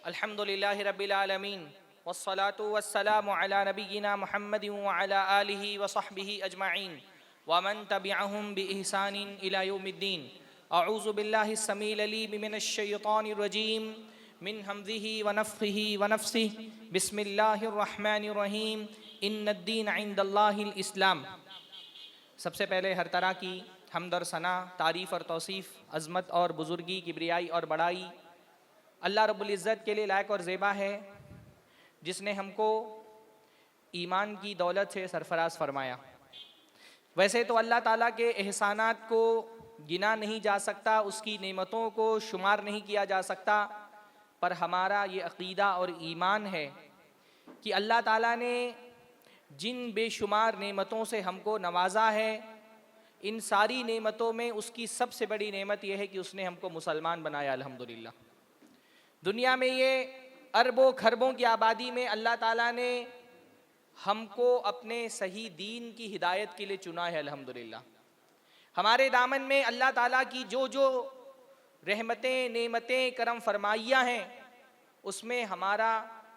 अल्हम्दुलिल्लाहि रब्बिल आलमीन वस्सलातु वस्सलामु अला नबिय्यिना मुहम्मदिन व अला आलिहि व सहबिहि अजमाइन व मन तबिअहुम बिइहसानिन इला यौमिद्दीन। अऊज़ु बिल्लाहिस समील अलीम मिनश शैतानिर रजीम मिन हमज़िहि व नफ़्ख़िहि व नफ़्सिहि बिस्मिल्लाहिर रहमानिर रहीम इन्नद्दीन इंदल्लाहिल इस्लाम। सबसे पहले हर तरह की हम्द और सना, तारीफ़ और तौसीफ़, अज़मत और बुज़ुर्गी, किब्रियाई और बड़ाई अल्लाह रब्बुल इज़्ज़त के लिए लायक और ज़ेबा है, जिसने हमको ईमान की दौलत से सरफराज फरमाया। वैसे तो अल्लाह ताला के एहसानात को गिना नहीं जा सकता, उसकी नेमतों को शुमार नहीं किया जा सकता, पर हमारा ये अक़ीदा और ईमान है कि अल्लाह ताला ने जिन बेशुमार नेमतों से हमको नवाजा है, इन सारी नेमतों में उसकी सबसे बड़ी नेमत यह है कि उसने हमको मुसलमान बनाया। अल्हम्दुलिल्लाह। दुनिया में ये अरबों खरबों की आबादी में अल्लाह ताला ने हमको अपने सही दीन की हिदायत के लिए चुना है। अल्हम्दुलिल्लाह। हमारे दामन में अल्लाह ताला की जो जो रहमतें, नेमतें, करम फरमाइयाँ हैं, उसमें हमारा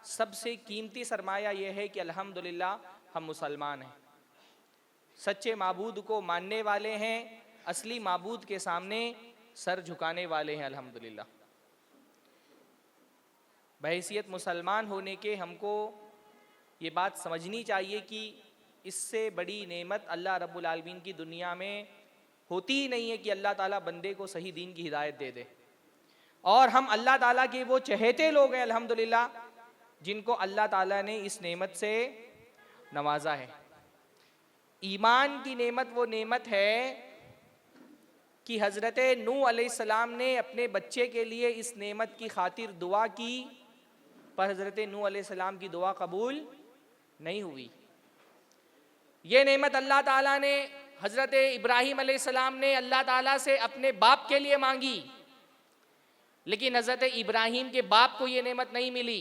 सबसे कीमती सरमाया यह है कि अल्हम्दुलिल्लाह हम मुसलमान हैं, सच्चे माबूद को मानने वाले हैं, असली माबूद के सामने सर झुकाने वाले हैं। अल्हम्दुलिल्लाह। बहैसियत मुसलमान होने के हमको ये बात समझनी चाहिए कि इससे बड़ी नेमत अल्लाह रब्बुल आलमीन की दुनिया में होती ही नहीं है कि अल्लाह ताला बंदे को सही दीन की हिदायत दे दे। और हम अल्लाह ताला के वो चहेते लोग हैं अल्हम्दुलिल्लाह, जिनको अल्लाह ताला ने इस नेमत से नवाजा है। ईमान की नेमत वो नेमत है कि हज़रत नूह अलैहिस्सलाम ने अपने बच्चे के लिए इस नेमत की खातिर दुआ की, पर हज़रत नूह अलैहिस्सलाम की दुआ कबूल नहीं हुई। ये नेमत अल्लाह ताला ने हज़रत इब्राहीम अलैहिस्सलाम ने अल्लाह ताला से अपने बाप के लिए मांगी, लेकिन हज़रत इब्राहीम के बाप को ये नेमत नहीं मिली।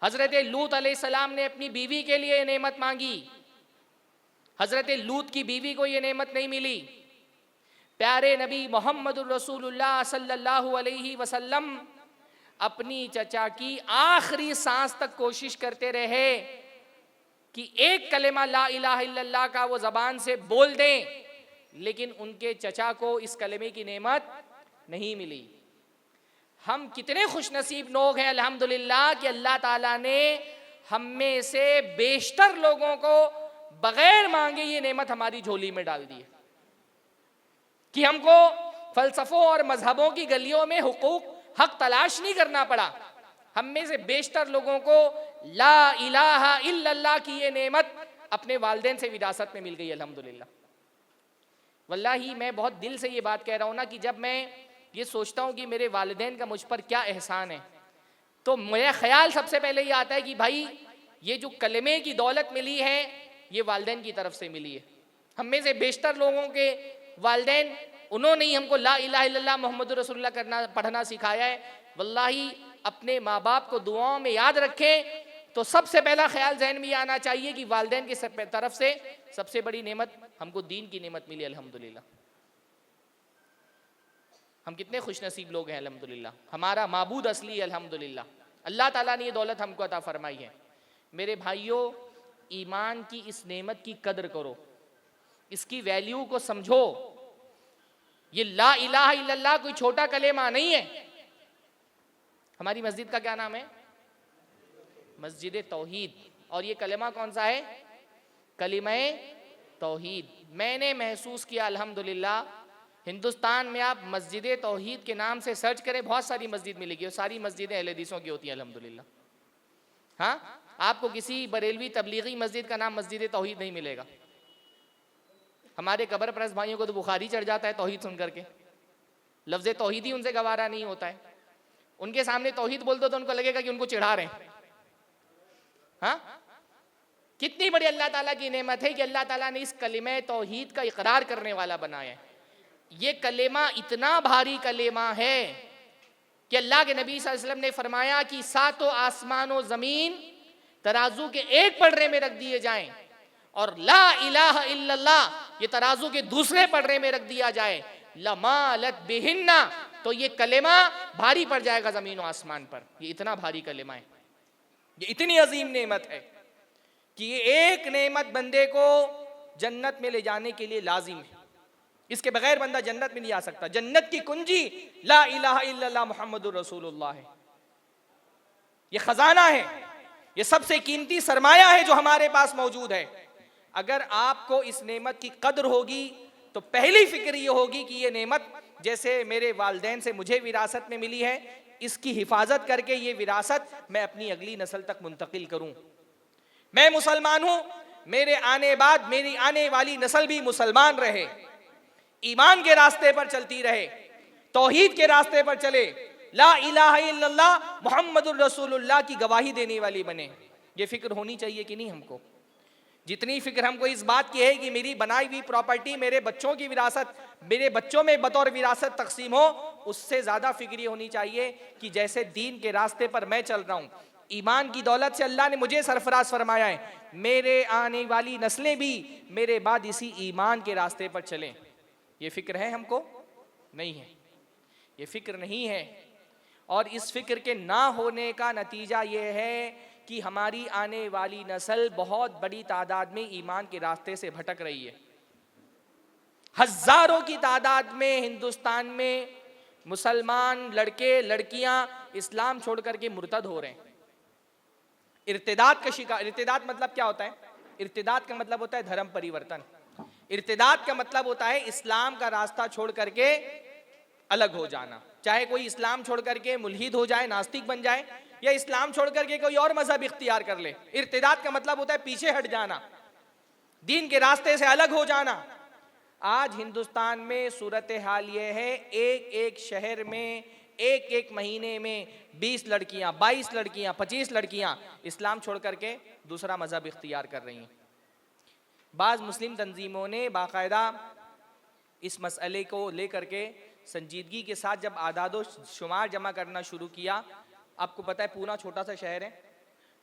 हज़रत लूत अलैहिस्सलाम ने अपनी बीवी के लिए नेमत मांगी, हज़रत लूत की बीवी को ये नेमत नहीं मिली। प्यारे नबी मोहम्मदुर रसूलुल्लाह सल्लल्लाहु अलैहि वसल्लम अपनी चचा की आखिरी सांस तक कोशिश करते रहे कि एक कलेमा ला इलाहा इल्लल्लाह का वो ज़बान से बोल दें, लेकिन उनके चचा को इस कलेमे की नेमत नहीं मिली। हम कितने खुशनसीब लोग हैं अल्हम्दुलिल्लाह कि अल्लाह ताला ने हम में से बेशतर लोगों को बगैर मांगे ये नेमत हमारी झोली में डाल दी है कि हमको फलसफों और मजहबों की गलियों में हुकूक हक तलाश नहीं करना पड़ा। हम में से बेशतर लोगों को ला इलाहा इल्लल्लाह की ये नेमत अपने वालिदैन से विरासत में मिल गई अल्हम्दुलिल्लाह। वल्लाही मैं बहुत दिल से ये बात कह रहा हूँ ना कि जब मैं ये सोचता हूँ कि मेरे वालिदैन का मुझ पर क्या एहसान है, तो मेरा ख्याल सबसे पहले ये आता है कि भाई ये जो कलमे की दौलत मिली है ये वालिदैन की तरफ से मिली है। हम में से बेशतर लोगों के वालिदैन, उन्होंने ही हमको ला इलाहा इल्लल्लाह मुहम्मदुर रसूलुल्लाह करना पढ़ना सिखाया है। वल्लाही अपने माँ बाप को दुआओं में याद रखें तो सबसे पहला ख्याल जहन में आना चाहिए कि वालिदैन की तरफ से सबसे बड़ी नेमत हमको दीन की नेमत मिली अल्हम्दुलिल्लाह। हम कितने खुशनसीब लोग हैं अल्हम्दुलिल्लाह। हमारा माबूद असली है अल्हम्दुलिल्लाह। अल्लाह ताला ने ये दौलत हमको अता फरमाई है। मेरे भाइयों, ईमान की इस नेमत की कदर करो, इसकी वैल्यू को समझो। ये ला इलाहा इल्लल्लाह कोई छोटा कलेमा नहीं है। हमारी मस्जिद का क्या नाम है? मस्जिद तौहीद। और ये कलेमा कौन सा है? कलिमा तौहीद। मैंने महसूस किया अल्हम्दुलिल्लाह, हिंदुस्तान में आप मस्जिद तौहीद के नाम से सर्च करें, बहुत सारी मस्जिद मिलेगी और सारी मस्जिदें अहले हदीसों की होती हैं अल्हम्दुलिल्लाह। हाँ, आपको किसी बरेलवी तबलीगी मस्जिद का नाम मस्जिद तौहीद नहीं मिलेगा। हमारे कब्र परस्त भाइयों को तो बुखारी चढ़ जाता है तौहीद सुन करके, लफ्ज़ तौहीद ही उनसे गवारा नहीं होता है। उनके सामने तौहीद बोल दो तो उनको लगेगा कि उनको चिढ़ा रहे हैं। हाँ, कितनी बड़ी अल्लाह ताला की नेमत है कि अल्लाह ताला ने इस कलिमा तौहीद का इकरार करने वाला बनाया है। ये कलेमा इतना भारी कलेमा है कि अल्लाह के नबी सल्लल्लाहु अलैहि वसल्लम ने फरमाया कि सातों आसमान और ज़मीन तराजू के एक पलड़े में रख दिए जाएं और ला इलाहा इल्लल्लाह ये तराजू के दूसरे पलड़े में रख दिया जाए, लमालत बिहिन्ना, तो ये कलेमा भारी पड़ जाएगा ज़मीन और आसमान पर। ये इतना भारी कलेमा है, ये इतनी अजीम नेमत है कि ये एक नेमत बंदे को जन्नत में ले जाने के लिए लाजिम है। इसके बगैर बंदा जन्नत में नहीं आ सकता। जन्नत की कुंजी ला इलाहा इल्लल्लाह मुहम्मदुर रसूलुल्लाह है। ये खजाना है, ये सबसे कीमती सरमाया है जो हमारे पास मौजूद है। अगर आपको इस नेमत की कद्र होगी तो पहली फिक्र ये होगी कि ये नेमत जैसे मेरे वालिदैन से मुझे विरासत में मिली है, इसकी हिफाजत करके ये विरासत मैं अपनी अगली नस्ल तक मुंतकिल करूं। मैं मुसलमान हूं, मेरे आने बाद मेरी आने वाली नस्ल भी मुसलमान रहे, ईमान के रास्ते पर चलती रहे, तौहीद के रास्ते पर चले, ला इलाहा इल्लल्लाह मुहम्मदुर रसूलुल्लाह की गवाही देने वाली बने। ये फिक्र होनी चाहिए कि नहीं हमको? जितनी फिक्र हमको इस बात की है कि मेरी बनाई हुई प्रॉपर्टी मेरे बच्चों की विरासत, मेरे बच्चों में बतौर विरासत तकसीम हो, उससे ज़्यादा फिक्र ये होनी चाहिए कि जैसे दीन के रास्ते पर मैं चल रहा हूँ, ईमान की दौलत से अल्लाह ने मुझे सरफराज फरमाया है, मेरे आने वाली नस्लें भी मेरे बाद इसी ईमान के रास्ते पर चलें। ये फिक्र है हमको? नहीं है, ये फिक्र नहीं है। और इस फिक्र के ना होने का नतीजा ये है कि हमारी आने वाली नस्ल बहुत बड़ी तादाद में ईमान के रास्ते से भटक रही है। हजारों की तादाद में हिंदुस्तान में मुसलमान लड़के लड़कियां इस्लाम छोड़ करके मुर्तद हो रहे हैं। इर्तिदाद का शिकार। इर्तिदाद मतलब क्या होता है? इर्तिदाद का मतलब होता है धर्म परिवर्तन। इर्तिदाद का मतलब होता है इस्लाम का रास्ता छोड़ करके अलग हो जाना। चाहे कोई इस्लाम छोड़ करके मुल्हिद हो जाए, नास्तिक बन जाए, या इस्लाम छोड़ करके कोई और मजहब इख्तियार कर ले। इर्तिदाद का मतलब होता है पीछे हट जाना, दीन के रास्ते से अलग हो जाना। आज हिंदुस्तान में सूरत हाल ये है, एक एक शहर में एक एक महीने में 20 लड़कियां, 22 लड़कियां, 25 लड़कियां इस्लाम छोड़ करके दूसरा मजहब इख्तियार कर रही हैं। बाज़ मुस्लिम तंजीमों ने बाकायदा इस मसले को लेकर के संजीदगी के साथ जब आदादो शुमार जमा करना शुरू किया। आपको पता है पूना छोटा सा शहर है,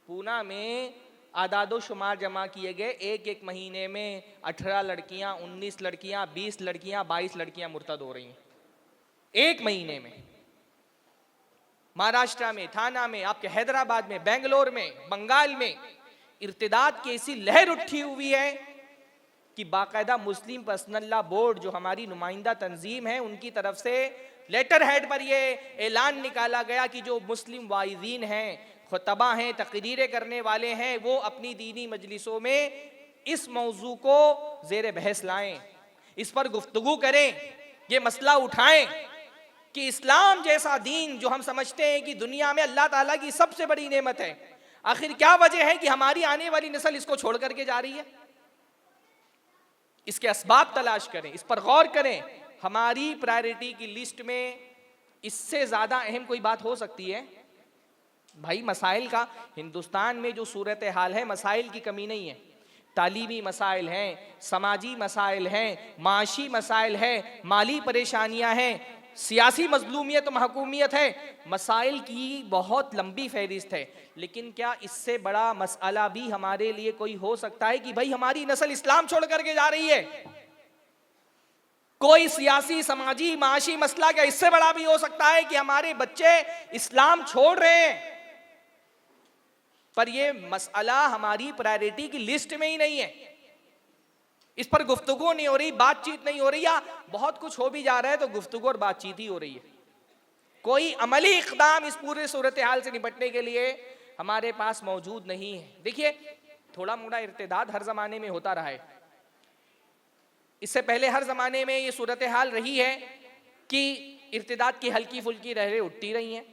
पूना में आदादो शुमार जमा किए गए, एक एक महीने में 18 लड़कियां, 19 लड़कियां, 20 लड़कियां, 22 लड़कियां मुर्तद हो रही हैं एक महीने में। महाराष्ट्र में, थाना में, आपके हैदराबाद में, बेंगलोर में, बंगाल में इर्तिदाद की ऐसी लहर उठी हुई है कि बाकायदा मुस्लिम पर्सनल लॉ बोर्ड जो हमारी नुमाइंदा तंजीम है, उनकी तरफ से लेटर हेड पर यह ऐलान निकाला गया कि जो मुस्लिम वाइज़ीन हैं, खुतबा हैं, तकरीरें करने वाले हैं, वो अपनी दीनी मजलिसों में इस मौजू को ज़ेर बहस लाएं, इस पर गुफ्तगू करें, ये मसला उठाएं कि इस्लाम जैसा दीन जो हम समझते हैं कि दुनिया में अल्लाह ताला की सबसे बड़ी नेमत है, आखिर क्या वजह है कि हमारी आने वाली नस्ल इसको छोड़ करके जा रही है? इसके असबाब तलाश करें, इस पर गौर करें। हमारी प्रायोरिटी की लिस्ट में इससे ज़्यादा अहम कोई बात हो सकती है? भाई मसाइल का हिंदुस्तान में जो सूरत हाल है, मसाइल की कमी नहीं है। तालीमी मसाइल हैं, समाजी मसाइल हैं, माशी मसाइल हैं, माली परेशानियां हैं, सियासी मजलूमियत महकूमियत है, मसाइल की बहुत लंबी फहरिस्त है। लेकिन क्या इससे बड़ा मसला भी हमारे लिए कोई हो सकता है कि भाई हमारी नस्ल इस्लाम छोड़ करके जा रही है? कोई सियासी, समाजी, माशी मसला क्या इससे बड़ा भी हो सकता है कि हमारे बच्चे इस्लाम छोड़ रहे हैं? पर यह मसला हमारी प्रायोरिटी की लिस्ट में ही नहीं है, इस पर गुफ्तगू नहीं हो रही, बातचीत नहीं हो रही, या बहुत कुछ हो भी जा रहा है तो गुफ्तगू और बातचीत ही हो रही है। कोई अमली इक़दाम इस पूरे सूरत हाल से निपटने के लिए हमारे पास मौजूद नहीं है। देखिए, थोड़ा मोड़ा इर्तिदाद हर जमाने में होता रहा है। इससे पहले हर जमाने में ये सूरत हाल रही है कि इर्तिदाद की हल्की फुल्की लहरें उठती रही हैं।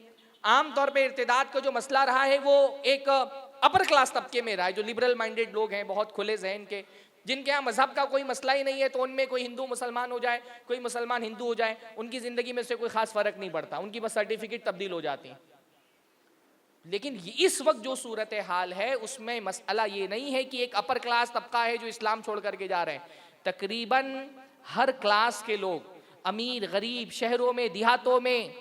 आमतौर पे इर्तिदाद का जो मसला रहा है वो एक अपर क्लास तबके में रहा है, जो लिबरल माइंडेड लोग हैं, बहुत खुले जहन के, जिनके यहाँ मजहब का कोई मसला ही नहीं है, तो उनमें कोई हिंदू मुसलमान हो जाए, कोई मुसलमान हिंदू हो जाए, उनकी ज़िंदगी में से कोई ख़ास फ़र्क नहीं पड़ता, उनकी बस सर्टिफिकेट तब्दील हो जाती है। लेकिन इस वक्त जो सूरत हाल है उसमें मसला ये नहीं है कि एक अपर क्लास तबका है जो इस्लाम छोड़ करके जा रहे हैं। तकरीबन हर क्लास के लोग, अमीर गरीब, शहरों में, देहातों में,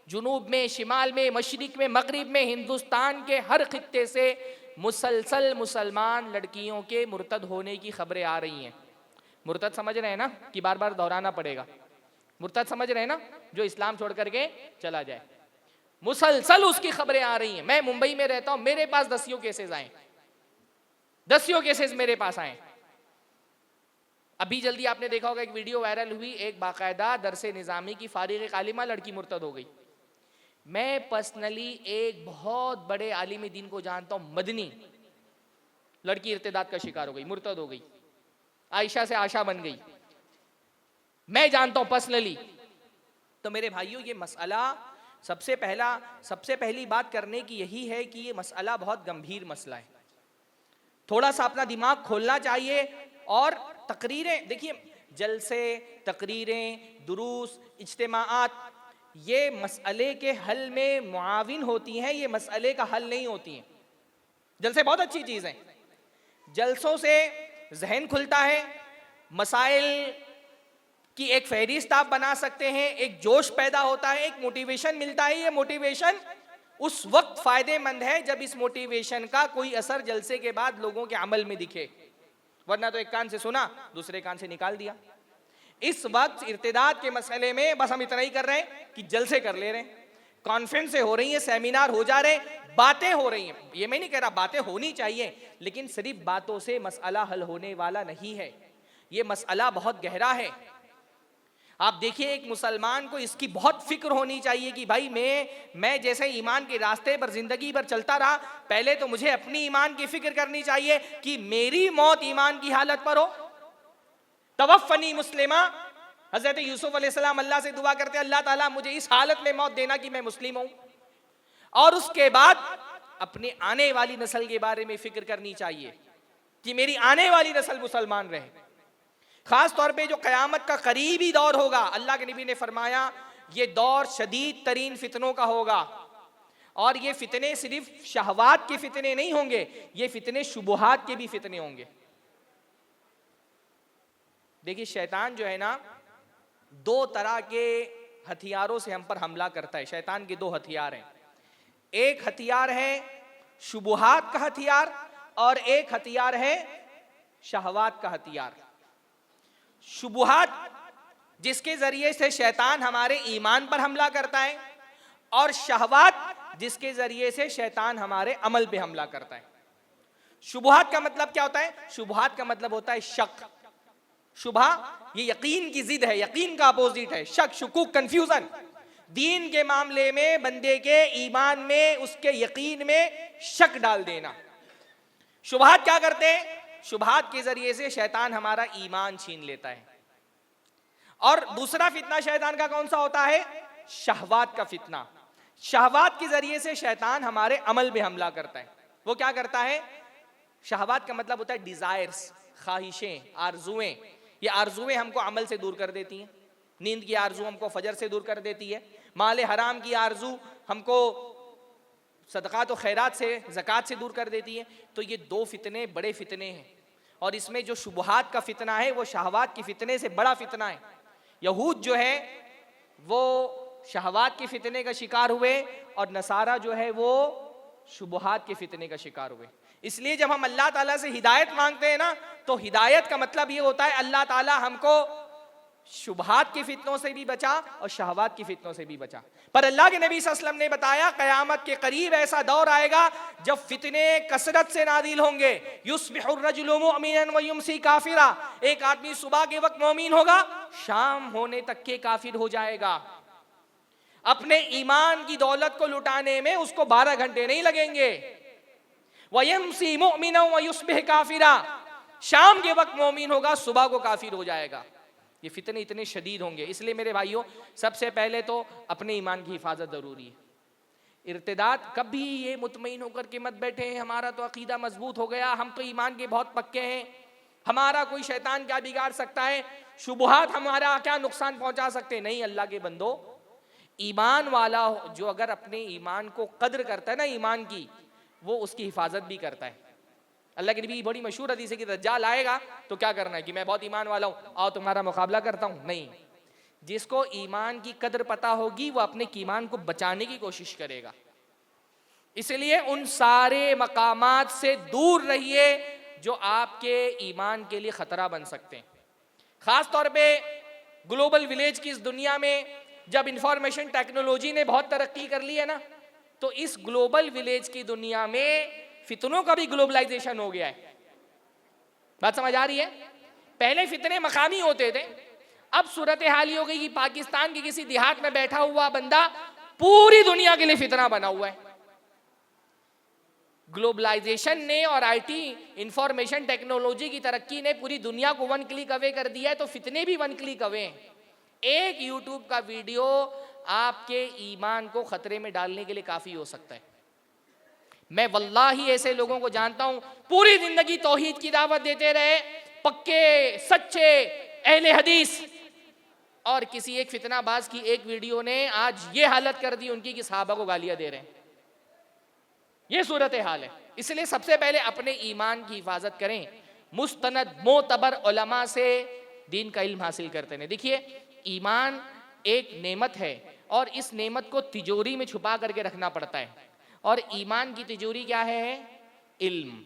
जुनूब में, शिमाल में, मशरिक में, मगरिब में, हिंदुस्तान के हर खित्ते से मुसलसल मुसलमान लड़कियों के मुर्तद होने की खबरें आ रही हैं। मुर्तद समझ रहे हैं ना कि बार बार दोहराना पड़ेगा। मुर्तद समझ रहे हैं ना, जो इस्लाम छोड़ करके चला जाए। मुसलसल उसकी खबरें आ रही हैं। मैं मुंबई में रहता हूं, मेरे पास दसियों केसेस आए, दसियों केसेस मेरे पास आए। अभी जल्दी आपने देखा होगा एक वीडियो वायरल हुई, एक बाकायदा दरसे निज़ामी की फारिग आलिमा लड़की मुर्तद हो गई। मैं पर्सनली एक बहुत बड़े आलिम दीन को जानता हूं, मदनी, लड़की इर्तिदाद का शिकार हो गई, मुर्तद हो गई, आयशा से आशा बन गई, मैं जानता हूं पर्सनली। तो मेरे भाइयों, ये मसला सबसे पहली बात करने की यही है कि ये मसला बहुत गंभीर मसला है। थोड़ा सा अपना दिमाग खोलना चाहिए। और तकरीरें देखिए, जलसे, तकरीरें, दुरूस, इज्तिमाआत, ये मसले के हल में मुआविन होती हैं, ये मसले का हल नहीं होती हैं। जलसे बहुत अच्छी चीज़ है, जलसों से जहन खुलता है, मसाइल की एक फहरिस्त आप बना सकते हैं, एक जोश पैदा होता है, एक मोटिवेशन मिलता है। ये मोटिवेशन उस वक्त फायदेमंद है जब इस मोटिवेशन का कोई असर जलसे के बाद लोगों के अमल में दिखे, वरना तो एक कान से सुना दूसरे कान से निकाल दिया। इस वक्त इर्तिदाद के मसले में बस हम इतना ही कर रहे हैं कि जलसे कर ले रहे हैं, कॉन्फ्रेंस हो रही है, सेमिनार हो जा रहे हैं, बातें हो रही हैं। ये मैं नहीं कह रहा बातें होनी चाहिए, लेकिन सिर्फ बातों से मसला हल होने वाला नहीं है। ये मसला बहुत गहरा है। आप देखिए, एक मुसलमान को इसकी बहुत फिक्र होनी चाहिए कि भाई मैं जैसे ईमान के रास्ते पर जिंदगी भर चलता रहा, पहले तो मुझे अपनी ईमान की फिक्र करनी चाहिए कि मेरी मौत ईमान की हालत पर हो। तवफ़्फ़नी मुस्लिमा, हजरत यूसुफ अलैहिस्सलाम अल्लाह से दुआ करते, अल्लाह ताला मुझे इस हालत में मौत देना कि मैं मुस्लिम हूं। और उसके बाद अपने आने वाली नस्ल के बारे में फिक्र करनी चाहिए कि मेरी आने वाली नस्ल मुसलमान रहे। खास तौर पे जो क़यामत का करीबी दौर होगा, अल्लाह के नबी ने फरमाया ये दौर शदीद तरीन फितनों का होगा। और ये फितने सिर्फ शहवात के फितने नहीं होंगे, ये फितने शुबुहात के भी फितने होंगे। देखिए, शैतान जो है ना, दो तरह के हथियारों से हम पर हमला करता है। शैतान के दो हथियार हैं, एक हथियार है शुबुहात का हथियार और एक हथियार है शहवात का हथियार। शुबुहात जिसके जरिए से शैतान हमारे ईमान पर हमला करता है, और शहवात जिसके जरिए से शैतान हमारे अमल पे हमला करता है। शुबुहात का मतलब क्या होता है? शुबुहात का मतलब होता है शक। शुबहा ये यकीन की जिद है, यकीन का अपोजिट है शक, शुकूक, कंफ्यूजन। दीन के मामले में बंदे के ईमान में, उसके यकीन में शक डाल देना। शुबहात क्या करते हैं? शुबहात के जरिए से शैतान हमारा ईमान छीन लेता है। और दूसरा फितना शैतान का कौन सा होता है? शहवात का फितना। शहवात के जरिए से शैतान हमारे अमल में हमला करता है। वो क्या करता है? शहवात का मतलब होता है डिजायर्स, ख्वाहिशें, आरजुएं। ये आरजुएं हमको अमल से दूर कर देती हैं। नींद की आरजू हमको फजर से दूर कर देती है। माल हराम की आरजू हमको सदक़ात और खैरात से, ज़कात से दूर कर देती है। तो ये दो फितने बड़े फितने हैं। और इसमें जो शुबहात का फितना है वो शहवात के फितने से बड़ा फितना है। यहूद जो है वो शहवात के फितने का शिकार हुए, और नसारा जो है वो शुबहात के फितने का शिकार हुए। इसलिए जब हम अल्लाह ताला से हिदायत मांगते हैं ना, तो हिदायत का मतलब ये होता है अल्लाह ताला हमको शुबहात के फितनों से भी बचा और शहवात की फितनों से भी बचा। पर अल्लाह के नबी सल्लल्लाहु अलैहि वसल्लम ने बताया क़यामत के करीब ऐसा दौर आएगा जब फितने कसरत से नादिल होंगे। युस्बिहुर रजुलु मुअमिनन व युमसी काफिरा, एक आदमी सुबह के वक्त मोमिन होगा, शाम होने तक के काफिर हो जाएगा। अपने ईमान की दौलत को लुटाने में उसको 12 घंटे नहीं लगेंगे। व यमसी मुअमिनन व युस्बिह काफिरा, शाम के वक्त मोमिन होगा, सुबह को काफिर हो जाएगा। ये फितने इतने शदीद होंगे। इसलिए मेरे भाइयों, सबसे पहले तो अपने ईमान की हिफाजत ज़रूरी है। इर्तिदाद कभी ये मुतमईन होकर के मत बैठे हैं हमारा तो अकीदा मजबूत हो गया, हम तो ईमान के बहुत पक्के हैं, हमारा कोई शैतान क्या बिगाड़ सकता है, शुबहात हमारा क्या नुकसान पहुंचा सकते। नहीं, अल्लाह के बंदो, ईमान वाला जो अगर अपने ईमान को कद्र करता है ना, ईमान की, वो उसकी हिफाजत भी करता है। अल्लाह की नबी बड़ी मशहूर हदीस है कि दज्जाल आएगा तो क्या करना है कि मैं बहुत ईमान वाला हूं, आओ तुम्हारा मुकाबला करता हूं। नहीं, जिसको ईमान की कदर पता होगी वो अपने ईमान को बचाने की कोशिश करेगा। इसलिए उन सारे मकामात से दूर रहिए जो आपके ईमान के लिए खतरा बन सकते हैं। खास तौर पे ग्लोबल विलेज की इस दुनिया में जब इंफॉर्मेशन टेक्नोलॉजी ने बहुत तरक्की कर ली है ना, तो इस ग्लोबल विलेज की दुनिया में फितनों का भी ग्लोबलाइजेशन हो गया है। बात समझ आ रही है? पहले फितने मकामी होते थे, अब सूरत हाल हो गई कि पाकिस्तान के किसी देहात में बैठा हुआ बंदा पूरी दुनिया के लिए फितना बना हुआ है। ग्लोबलाइजेशन ने और आईटी इंफॉर्मेशन टेक्नोलॉजी की तरक्की ने पूरी दुनिया को वन क्लिक अवे कर दिया है, तो फितने भी वन क्लिक अवे हैं। एक यूट्यूब का वीडियो आपके ईमान को खतरे में डालने के लिए काफी हो सकता है। मैं वल्लाही ऐसे लोगों को जानता हूं, पूरी जिंदगी तौहीद की दावत देते रहे, पक्के सच्चे अहले हदीस, और किसी एक फितनाबाज की एक वीडियो ने आज ये हालत कर दी उनकी कि सहाबा को गालियां दे रहे हैं। ये सूरत हाल है। इसलिए सबसे पहले अपने ईमान की हिफाजत करें, मुस्तनद मोतबर उलमा से दीन का इल्म हासिल करते हैं। देखिए, ईमान एक नेमत है और इस नेमत को तिजोरी में छुपा करके रखना पड़ता है, और ईमान की तिजोरी क्या है? इल्म।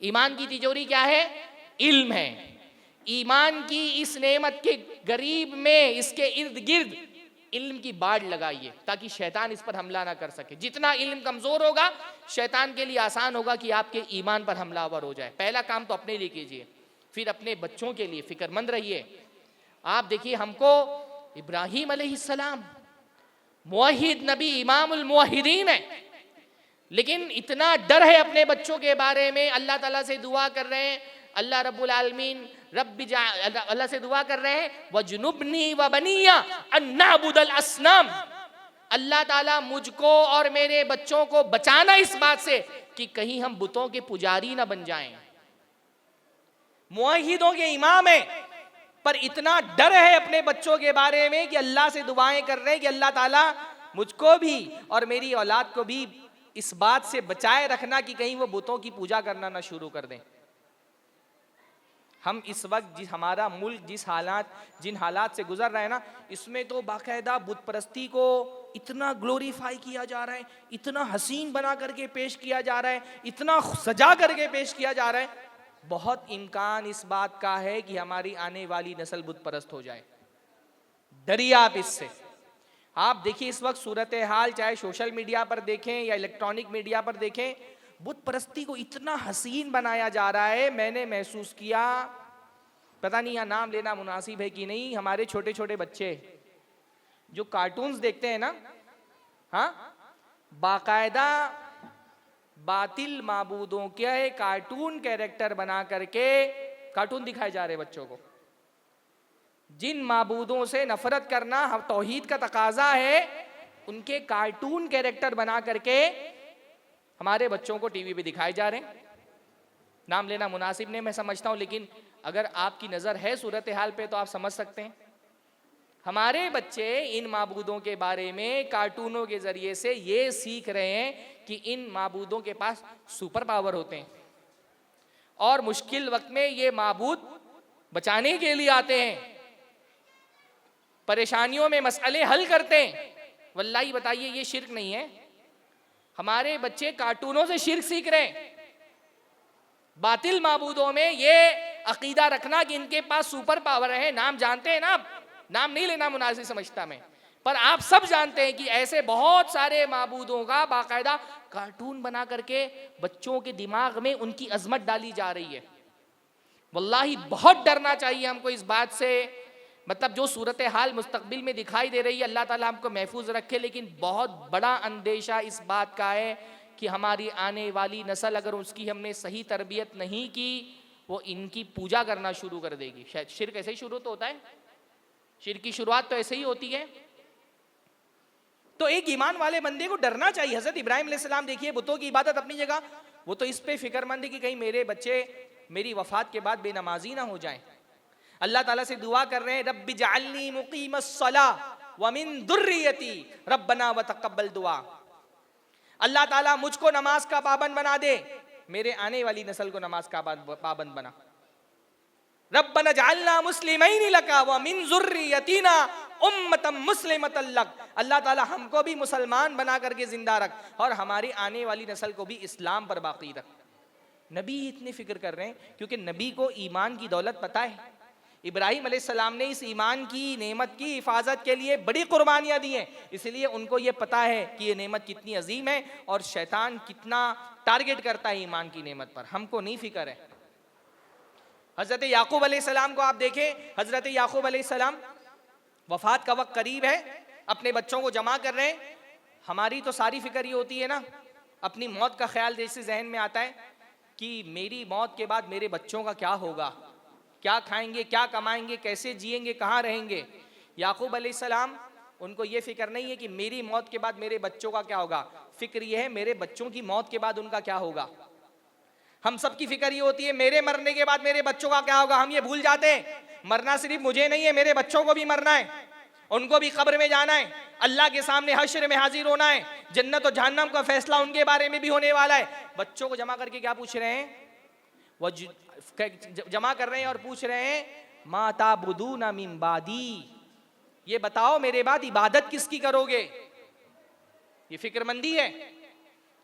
ईमान की तिजोरी क्या है? इल्म है। ईमान की इस नेमत के गरीब में, इसके इर्द गिर्द इल्म की बाड़ लगाइए ताकि शैतान इस पर हमला ना कर सके। जितना इल्म कमजोर होगा, शैतान के लिए आसान होगा कि आपके ईमान पर हमलावर हो जाए। पहला काम तो अपने लिए कीजिए, फिर अपने बच्चों के लिए फिक्रमंद रहिए। आप देखिए, हमको इब्राहीम अलैहिस्सलाम मुवहिद नबी, इमामुल मुवहिदीन है, लेकिन इतना डर है अपने बच्चों के बारे में। अल्लाह ताला से दुआ कर रहे हैं, अल्लाह रब्बुल आलमीन अल्लाह से दुआ कर रहे हैं, वजनुबनी व बनिया अन नअबुदल असनाम। अल्लाह ताला मुझको और मेरे बच्चों को बचाना इस बात से कि कहीं हम बुतों के पुजारी ना बन जाएं। मुवहिदों के इमाम है, पर इतना डर है अपने बच्चों के बारे में कि अल्लाह से दुआएं कर रहे हैं कि अल्लाह ताला मुझको भी और मेरी औलाद को भी इस बात से बचाए रखना कि कहीं वो बुतों की पूजा करना ना शुरू कर दें। हम इस वक्त हमारा मुल्क जिन हालात से गुजर रहा है ना, इसमें तो बाकायदा बुत परस्ती को इतना ग्लोरीफाई किया जा रहा है, इतना हसीन बना करके पेश किया जा रहा है, इतना सजा करके पेश किया जा रहा है। बहुत इम्कान इस बात का है कि हमारी आने वाली नस्ल बुत परस्त हो जाए। डरिए आप इससे। आप देखिए, इस वक्त सूरत हाल चाहे सोशल मीडिया पर देखें या इलेक्ट्रॉनिक मीडिया पर देखें, बुत परस्ती को इतना हसीन बनाया जा रहा है। मैंने महसूस किया, पता नहीं यहाँ नाम लेना मुनासिब है कि नहीं, हमारे छोटे छोटे बच्चे जो कार्टून्स देखते हैं ना, हाँ, बाकायदा बातिल माबूदों के कार्टून कैरेक्टर बना करके कार्टून दिखाए जा रहे बच्चों को। जिन माबूदों से नफरत करना हम तौहीद का तकाजा है, उनके कार्टून कैरेक्टर बना करके हमारे बच्चों को टीवी पे दिखाए जा रहे हैं। नाम लेना मुनासिब नहीं, मैं समझता हूं, लेकिन अगर आपकी नज़र है सूरत हाल पे तो आप समझ सकते हैं। हमारे बच्चे इन माबूदों के बारे में कार्टूनों के जरिए से ये सीख रहे हैं कि इन माबूदों के पास सुपर पावर होते हैं और मुश्किल वक्त में ये माबूद बचाने के लिए आते हैं, परेशानियों में मसले हल करते हैं। वल्लाही बताइए, ये शिर्क नहीं है? हमारे बच्चे कार्टूनों से शिर्क सीख रहे हैं। बातिल माबूदों में ये अकीदा रखना कि इनके पास सुपर पावर है। नाम जानते हैं ना आप, नाम नहीं लेना मुनासिब समझता मैं, पर आप सब जानते हैं कि ऐसे बहुत सारे माबूदों का बाकायदा कार्टून बना करके बच्चों के दिमाग में उनकी अजमत डाली जा रही है। वल्लाही बहुत डरना चाहिए हमको इस बात से। मतलब जो सूरत हाल मुस्तकबिल में दिखाई दे रही है, अल्लाह ताला हमको महफूज रखे, लेकिन बहुत बड़ा अंदेशा इस बात का है कि हमारी आने वाली नस्ल अगर उसकी हमने सही तरबियत नहीं की, वो इनकी पूजा करना शुरू कर देगी। शायद शिर्क ऐसे ही शुरू तो होता है, शिर्क की शुरुआत तो ऐसे ही होती है। तो एक ईमान वाले बंदे को डरना चाहिए। हजरत इब्राहिम अलैहिस्सलाम देखिए, बुतों की इबादत अपनी जगह, वो तो इस पे फिक्रमंद है कि कहीं मेरे बच्चे मेरी वफात के बाद बेनमाजी ना हो जाएं। अल्लाह ताला से दुआ कर रहे हैं, रब्बि जअलनी मुकीमस्सलाह व मिन दुर्रियती रब्बना व तक़ब्बल दुआ। अल्लाह ताला मुझको नमाज का पाबंद बना दे, मेरे आने वाली नस्ल को नमाज का पाबंद बना। रब्बना जअलना मुस्लिमैन लका व मिन ज़ुर्रियतिना उम्मतम मुस्लिमतन लक। अल्लाह ताला हमको भी मुसलमान बना करके जिंदा रख और हमारी आने वाली नस्ल को भी इस्लाम पर बाकी रख। नबी इतनी फिक्र कर रहे हैं क्योंकि नबी को ईमान की दौलत पता है। इब्राहिम अलैहिस्सलाम ने इस ईमान की नेमत की हिफाजत के लिए बड़ी कुर्बानियां दी हैं, इसलिए उनको ये पता है कि ये नेमत कितनी अजीम है और शैतान कितना टारगेट करता है ईमान की नेमत पर। हमको नहीं फिक्र है। हजरत याकूब अलैहिस्सलाम को आप देखें, हजरत याकूब अलैहिस्सलाम वफात का वक्त करीब है, अपने बच्चों को जमा कर रहे हैं। हमारी तो सारी फिक्र ये होती है ना, अपनी मौत का ख्याल जैसे जहन में आता है कि मेरी मौत के बाद मेरे बच्चों का क्या होगा, क्या खाएंगे, क्या कमाएंगे, कैसे जिएंगे, कहाँ रहेंगे। याकूब अलैहिस्सलाम उनको ये फिक्र नहीं है कि मेरी मौत के बाद मेरे बच्चों का क्या होगा, फिक्र ये है मेरे बच्चों की मौत के बाद उनका क्या होगा। हम सबकी फिक्र ये होती है मेरे मरने के बाद मेरे बच्चों का क्या होगा। हम ये भूल जाते हैं मरना सिर्फ मुझे नहीं है, मेरे बच्चों को भी मरना है, उनको भी कब्र में जाना है, अल्लाह के सामने हश्र में हाजिर होना है, जन्नत और जहन्नम का फैसला उनके बारे में भी होने वाला है। बच्चों को जमा करके क्या पूछ रहे हैं, वो जमा कर रहे हैं और पूछ रहे हैं माता बुदूना मिन बादी, ये बताओ मेरे बाद इबादत किसकी करोगे। ये फिक्रमंदी है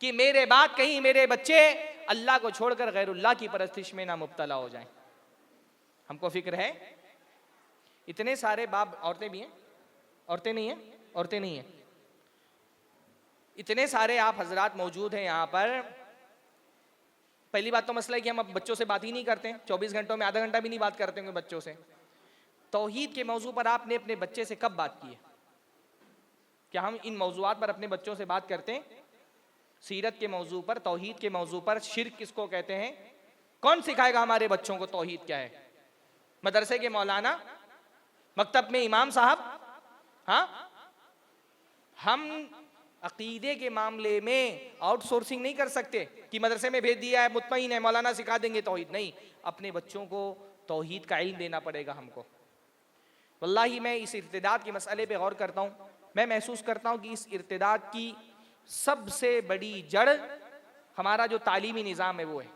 कि मेरे बाद कहीं मेरे बच्चे अल्लाह को छोड़कर गैरुल्लाह की परस्तिश में ना मुब्तला हो जाएं। हमको फिक्र है। इतने सारे बाप, औरतें भी हैं, औरतें नहीं हैं, औरतें नहीं हैं, इतने सारे आप हजरात मौजूद हैं यहाँ पर। पहली बात तो मसला है कि हम अब बच्चों से बात ही नहीं करते, 24 घंटों में आधा घंटा भी नहीं बात करते होंगे बच्चों से। तौहीद के मौजू पर आपने अपने बच्चे से कब बात की है? क्या हम इन मौजूआत पर अपने बच्चों से बात करते हैं? सीरत के मौजू पर, तौहीद के मौजू पर, शिर्क किसको कहते हैं, कौन सिखाएगा हमारे बच्चों को तौहीद क्या है? मदरसे के मौलाना, मकतब में इमाम साहब? हाँ, हम अकीदे के मामले में आउटसोर्सिंग नहीं कर सकते कि मदरसे में भेज दिया है, मुतमईन है, मौलाना सिखा देंगे तौहीद। नहीं, अपने बच्चों को तौहीद का इल्म देना पड़ेगा हमको। वल्लाही मैं इस इर्तिदाद के मसले पे गौर करता हूँ, मैं महसूस करता हूँ कि इस इर्तिदाद की सबसे बड़ी जड़ हमारा जो तालीमी निज़ाम है वो है।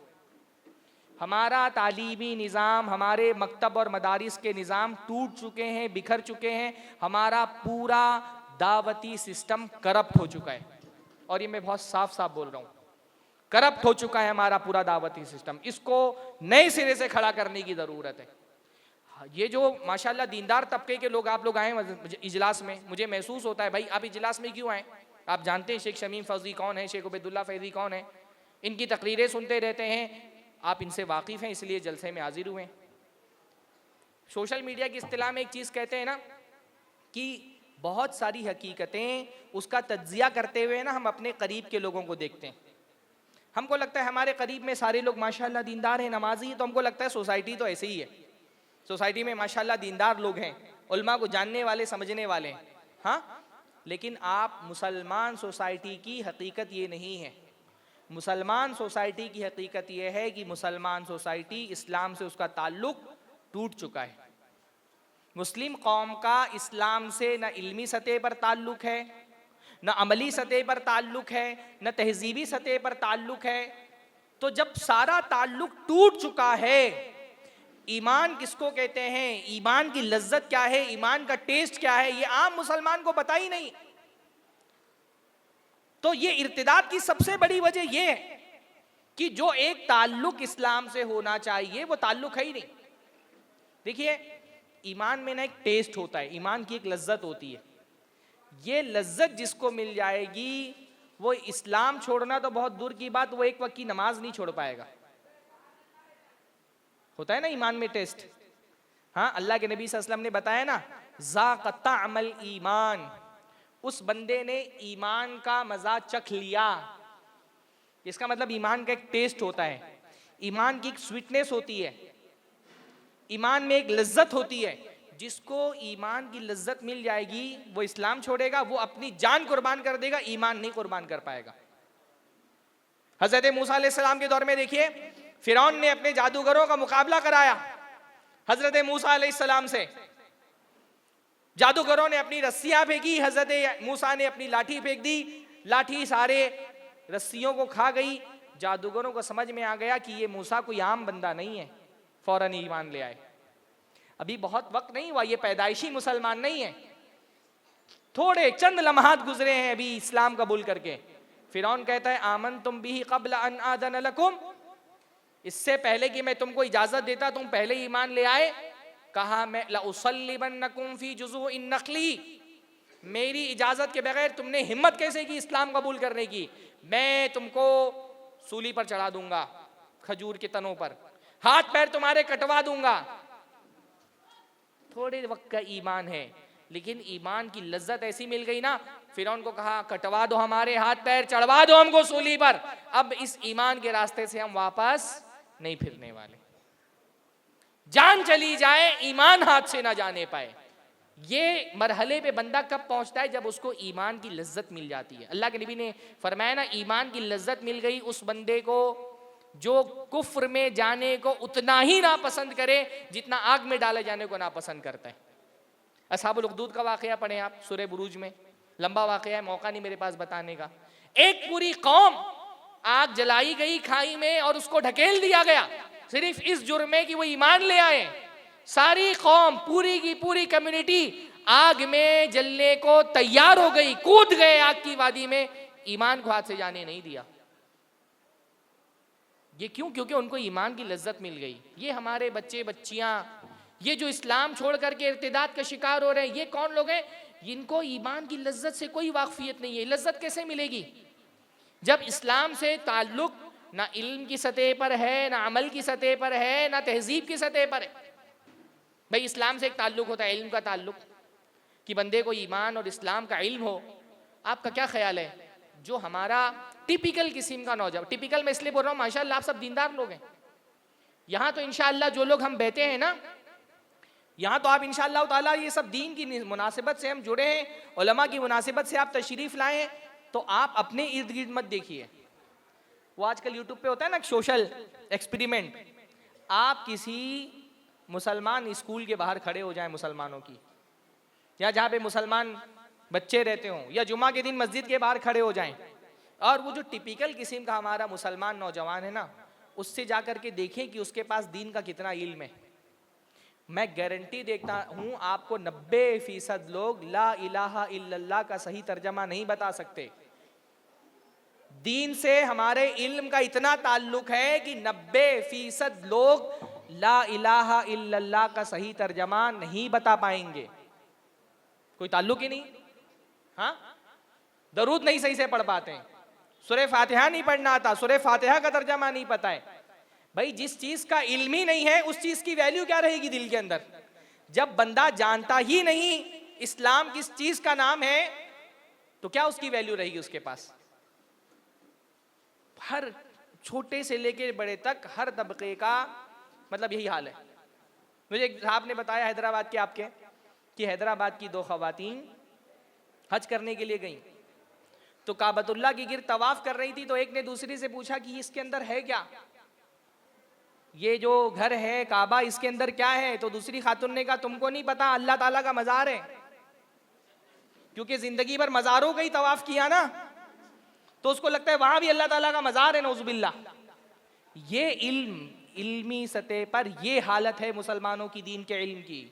हमारा तालीमी निज़ाम, हमारे मकतब और मदारिस के निज़ाम टूट चुके हैं, बिखर चुके हैं। हमारा पूरा दावती सिस्टम करप्ट हो चुका है, और ये मैं बहुत साफ साफ बोल रहा हूँ, करप्ट हो चुका है हमारा पूरा दावती सिस्टम। इसको नए सिरे से खड़ा करने की ज़रूरत है। ये जो माशाल्लाह दीनदार तबके के लोग, आप लोग आए इजलास में, मुझे महसूस होता है भाई आप इजलास में क्यों आए? आप जानते हैं शेख शमीम फौजी कौन है, शेख उबैदुल्लाह फैजी कौन है, इनकी तकरीरें सुनते रहते हैं, आप इनसे वाकिफ़ हैं, इसलिए जलसे में हाजिर हुए। सोशल मीडिया की इस्तिलाह में एक चीज़ कहते हैं ना कि बहुत सारी हकीकतें उसका तज्जिया करते हुए ना हम अपने करीब के लोगों को देखते हैं। हमको लगता है हमारे करीब में सारे लोग माशाल्लाह दीनदार हैं, नमाजी हैं, तो हमको लगता है सोसाइटी तो ऐसे ही है, सोसाइटी में माशाल्लाह दीनदार लोग हैं, उल्मा को जानने वाले, समझने वाले हैं। हाँ, लेकिन आप मुसलमान सोसाइटी की हकीकत ये नहीं है। मुसलमान सोसाइटी की हकीकत ये है कि मुसलमान सोसाइटी इस्लाम से उसका ताल्लुक टूट चुका है। मुस्लिम कौम का इस्लाम से न इल्मी सतह पर ताल्लुक है, न अमली सतह पर ताल्लुक है, न तहजीबी सतह पर ताल्लुक है। तो जब सारा ताल्लुक टूट चुका है, ईमान किसको कहते हैं, ईमान की लज्जत क्या है, ईमान का टेस्ट क्या है, ये आम मुसलमान को पता ही नहीं। तो ये इर्तिदाद की सबसे बड़ी वजह ये है कि जो एक ताल्लुक इस्लाम से होना चाहिए वो ताल्लुक है ही नहीं। देखिए, ईमान में ना एक टेस्ट होता है, ईमान की एक लज्जत होती है। ये लज्जत जिसको मिल जाएगी वो इस्लाम छोड़ना तो बहुत दूर की बात, वो एक वक्त की नमाज नहीं छोड़ पाएगा। होता है ना ईमान में टेस्ट। हाँ, अल्लाह के नबी सल्लल्लाहु अलैहि वसल्लम ने बताया ना, ज़ाक़त तअमल ईमान, उस बंदे ने ईमान का मजा चख लिया। इसका मतलब ईमान का एक टेस्ट होता है, ईमान की एक स्वीटनेस होती है, ईमान में एक लज्जत होती है। जिसको ईमान की लज्जत मिल जाएगी वो इस्लाम छोड़ेगा, वो अपनी जान कुर्बान कर देगा, ईमान नहीं कुर्बान कर पाएगा। हजरत मूसा अलैहिस्सलाम के दौर में देखिए, फिरौन ने अपने जादूगरों का मुकाबला कराया हजरत मूसा अलैहिस्सलाम से। जादूगरों ने अपनी रस्सियां फेंकी, हजरत मूसा ने अपनी लाठी फेंक दी, लाठी सारे रस्सियों को खा गई। जादूगरों को समझ में आ गया कि ये मूसा कोई आम बंदा नहीं है, फौरन ईमान ले आए। अभी बहुत वक्त नहीं हुआ, ये पैदाइशी मुसलमान नहीं है, थोड़े चंद लम्हात गुजरे हैं अभी इस्लाम कबूल करके। फिरौन कहता है आमन तुम भी क़ब्ल अन आदन लकुम, इससे पहले कि मैं तुमको इजाजत देता तुम पहले ईमान ले आए। कहा मैं लउसल्लिबन्नकुम फी जुज़ूइन नखली, मेरी इजाजत के बगैर तुमने हिम्मत कैसे की इस्लाम कबूल करने की, मैं तुमको सूली पर चढ़ा दूंगा, खजूर के तनों पर, हाथ पैर तुम्हारे कटवा दूंगा। थोड़े वक्त का ईमान है, लेकिन ईमान की लज्जत ऐसी मिल गई ना, फिरौन को कहा कटवा दो हमारे हाथ पैर, चढ़वा दो हमको सूली पर, अब इस ईमान के रास्ते से हम वापस नहीं फिरने वाले। जान चली जाए ईमान हाथ से ना जाने पाए। ये मरहले पे बंदा कब पहुंचता है, जब उसको ईमान की लज्जत मिल जाती है। अल्लाह के नबी ने फरमाया ना, ईमान की लज्जत मिल गई उस बंदे को जो कुफ्र में जाने को उतना ही नापसंद करे जितना आग में डाले जाने को नापसंद करता है। असहाबुल उखदूद का वाकया पढ़े आप सूरह बुरूज में, लंबा वाकया है, मौका नहीं मेरे पास बताने का। एक पूरी कौम आग जलाई गई खाई में और उसको ढकेल दिया गया सिर्फ इस जुर्म में कि वो ईमान ले आए। सारी कौम, पूरी की पूरी कम्युनिटी आग में जलने को तैयार हो गई, कूद गए आग की वादी में, ईमान को हाथ से जाने नहीं दिया। ये क्यों? क्योंकि उनको ईमान की लज्जत मिल गई। ये हमारे बच्चे बच्चियां, ये जो इस्लाम छोड़ करके इर्तिदाद का शिकार हो रहे हैं, ये कौन लोग हैं? इनको ईमान की लज्जत से कोई वाकफियत नहीं है। लज्जत कैसे मिलेगी जब इस्लाम से ताल्लुक ना इल्म की सतह पर है, ना अमल की सतह पर है, ना तहजीब की सतह पर है। भाई इस्लाम से एक ताल्लुक होता है, इल्म का ताल्लुक, कि बंदे को ईमान और इस्लाम का इल्म हो। आपका क्या ख्याल है, जो हमारा टिपिकल किस्म का नौजवान, टिपिकल मैं इसलिए बोल रहा हूँ माशाल्लाह आप सब दीनदार लोग हैं, यहाँ तो इंशाअल्लाह जो लोग हम बैठे हैं ना, यहाँ तो आप इंशाअल्लाह ताला ये सब दीन की मुनासिबत से हम जुड़े हैं, उलमा की मुनासिबत से आप तशरीफ़ लाए हैं, तो आप अपने इर्द गिर्द मत देखिए। वो आजकल यूट्यूब पे होता है ना सोशल एक्सपेरिमेंट, आप किसी मुसलमान स्कूल के बाहर खड़े हो जाएं मुसलमानों की, या जहाँ पे मुसलमान बच्चे रहते हों, या जुमा के दिन मस्जिद के बाहर खड़े हो जाएं, और वो जो टिपिकल किस्म का हमारा मुसलमान नौजवान है ना, उससे जा कर के देखें कि उसके पास दीन का कितना इल्म है। मैं गारंटी देता हूँ आपको 90% लोग ला इलाहा इल्लल्लाह का सही तर्जमा नहीं बता सकते। दीन से हमारे इल्म का इतना ताल्लुक है कि 90% लोग ला इलाहा इल्लल्लाह का सही तर्जमा नहीं बता पाएंगे। कोई ताल्लुक ही नहीं। हाँ, दरूद नहीं सही से पढ़ पाते हैं, सूरह फातिहा नहीं पढ़ना आता, सूरह फातिहा का तर्जमा नहीं पता है। भाई जिस चीज का इल्म ही नहीं है उस चीज की वैल्यू क्या रहेगी दिल के अंदर? जब बंदा जानता ही नहीं इस्लाम किस चीज का नाम है तो क्या उसकी वैल्यू रहेगी उसके पास? हर छोटे से लेके बड़े तक हर तबके का मतलब यही हाल है। मुझे एक साहब ने बताया हैदराबाद के आपके कि हैदराबाद की 2 खवातीन हज करने के लिए गई, तो काबतुल्लाह की गिर्द तवाफ कर रही थी, तो एक ने दूसरी से पूछा कि इसके अंदर है क्या, ये जो घर है काबा इसके अंदर क्या है? तो दूसरी खातून ने कहा तुमको नहीं पता, अल्लाह ताला का मजार है। क्योंकि जिंदगी भर मजारों का ही तवाफ किया ना, तो उसको लगता है वहां भी अल्लाह ताला का मजार है, नौजुबिल्लाह। ये इल्मी सतह पर ये हालत है मुसलमानों की दीन के इल्म की।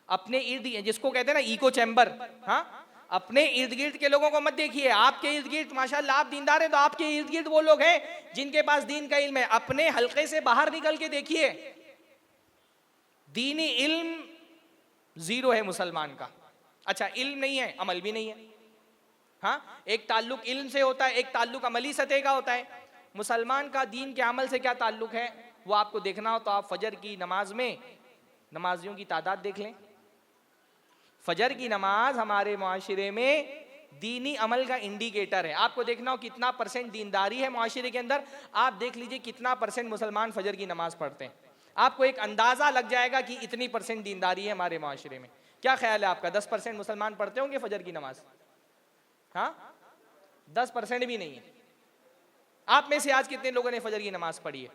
अपने इर्द, जिसको कहते हैं ना इको चैम्बर, हाँ, अपने इर्द गिर्द के लोगों को मत देखिए। आपके इर्द गिर्द माशाल्लाह आप दीनदार हैं, तो आपके इर्द गिर्द वो लोग हैं जिनके पास दीन का इल्म है। अपने हल्के से बाहर निकल के देखिए, दीनी इल्म 0 है मुसलमान का। अच्छा, इल्म नहीं है, अमल भी नहीं है। हाँ, एक ताल्लुक इल्म से होता है, एक ताल्लुक अमली सतह का होता है। मुसलमान का दीन के अमल से क्या ताल्लुक है वो आपको देखना हो तो आप फजर की नमाज में नमाजियों की तादाद देख लें। फजर की नमाज हमारे मुआशरे में दीनी अमल का इंडिकेटर है। आपको देखना हो कितना % दीनदारी है मुआशरे के अंदर, आप देख लीजिए कितना % मुसलमान फजर की नमाज पढ़ते हैं। आपको एक अंदाजा लग जाएगा कि इतनी % दीनदारी है हमारे मुआशरे में। क्या ख्याल है आपका? 10% मुसलमान पढ़ते होंगे फजर की नमाज? हाँ, 10% भी नहीं है। आप में से आज कितने लोगों ने फजर की नमाज पढ़ी है?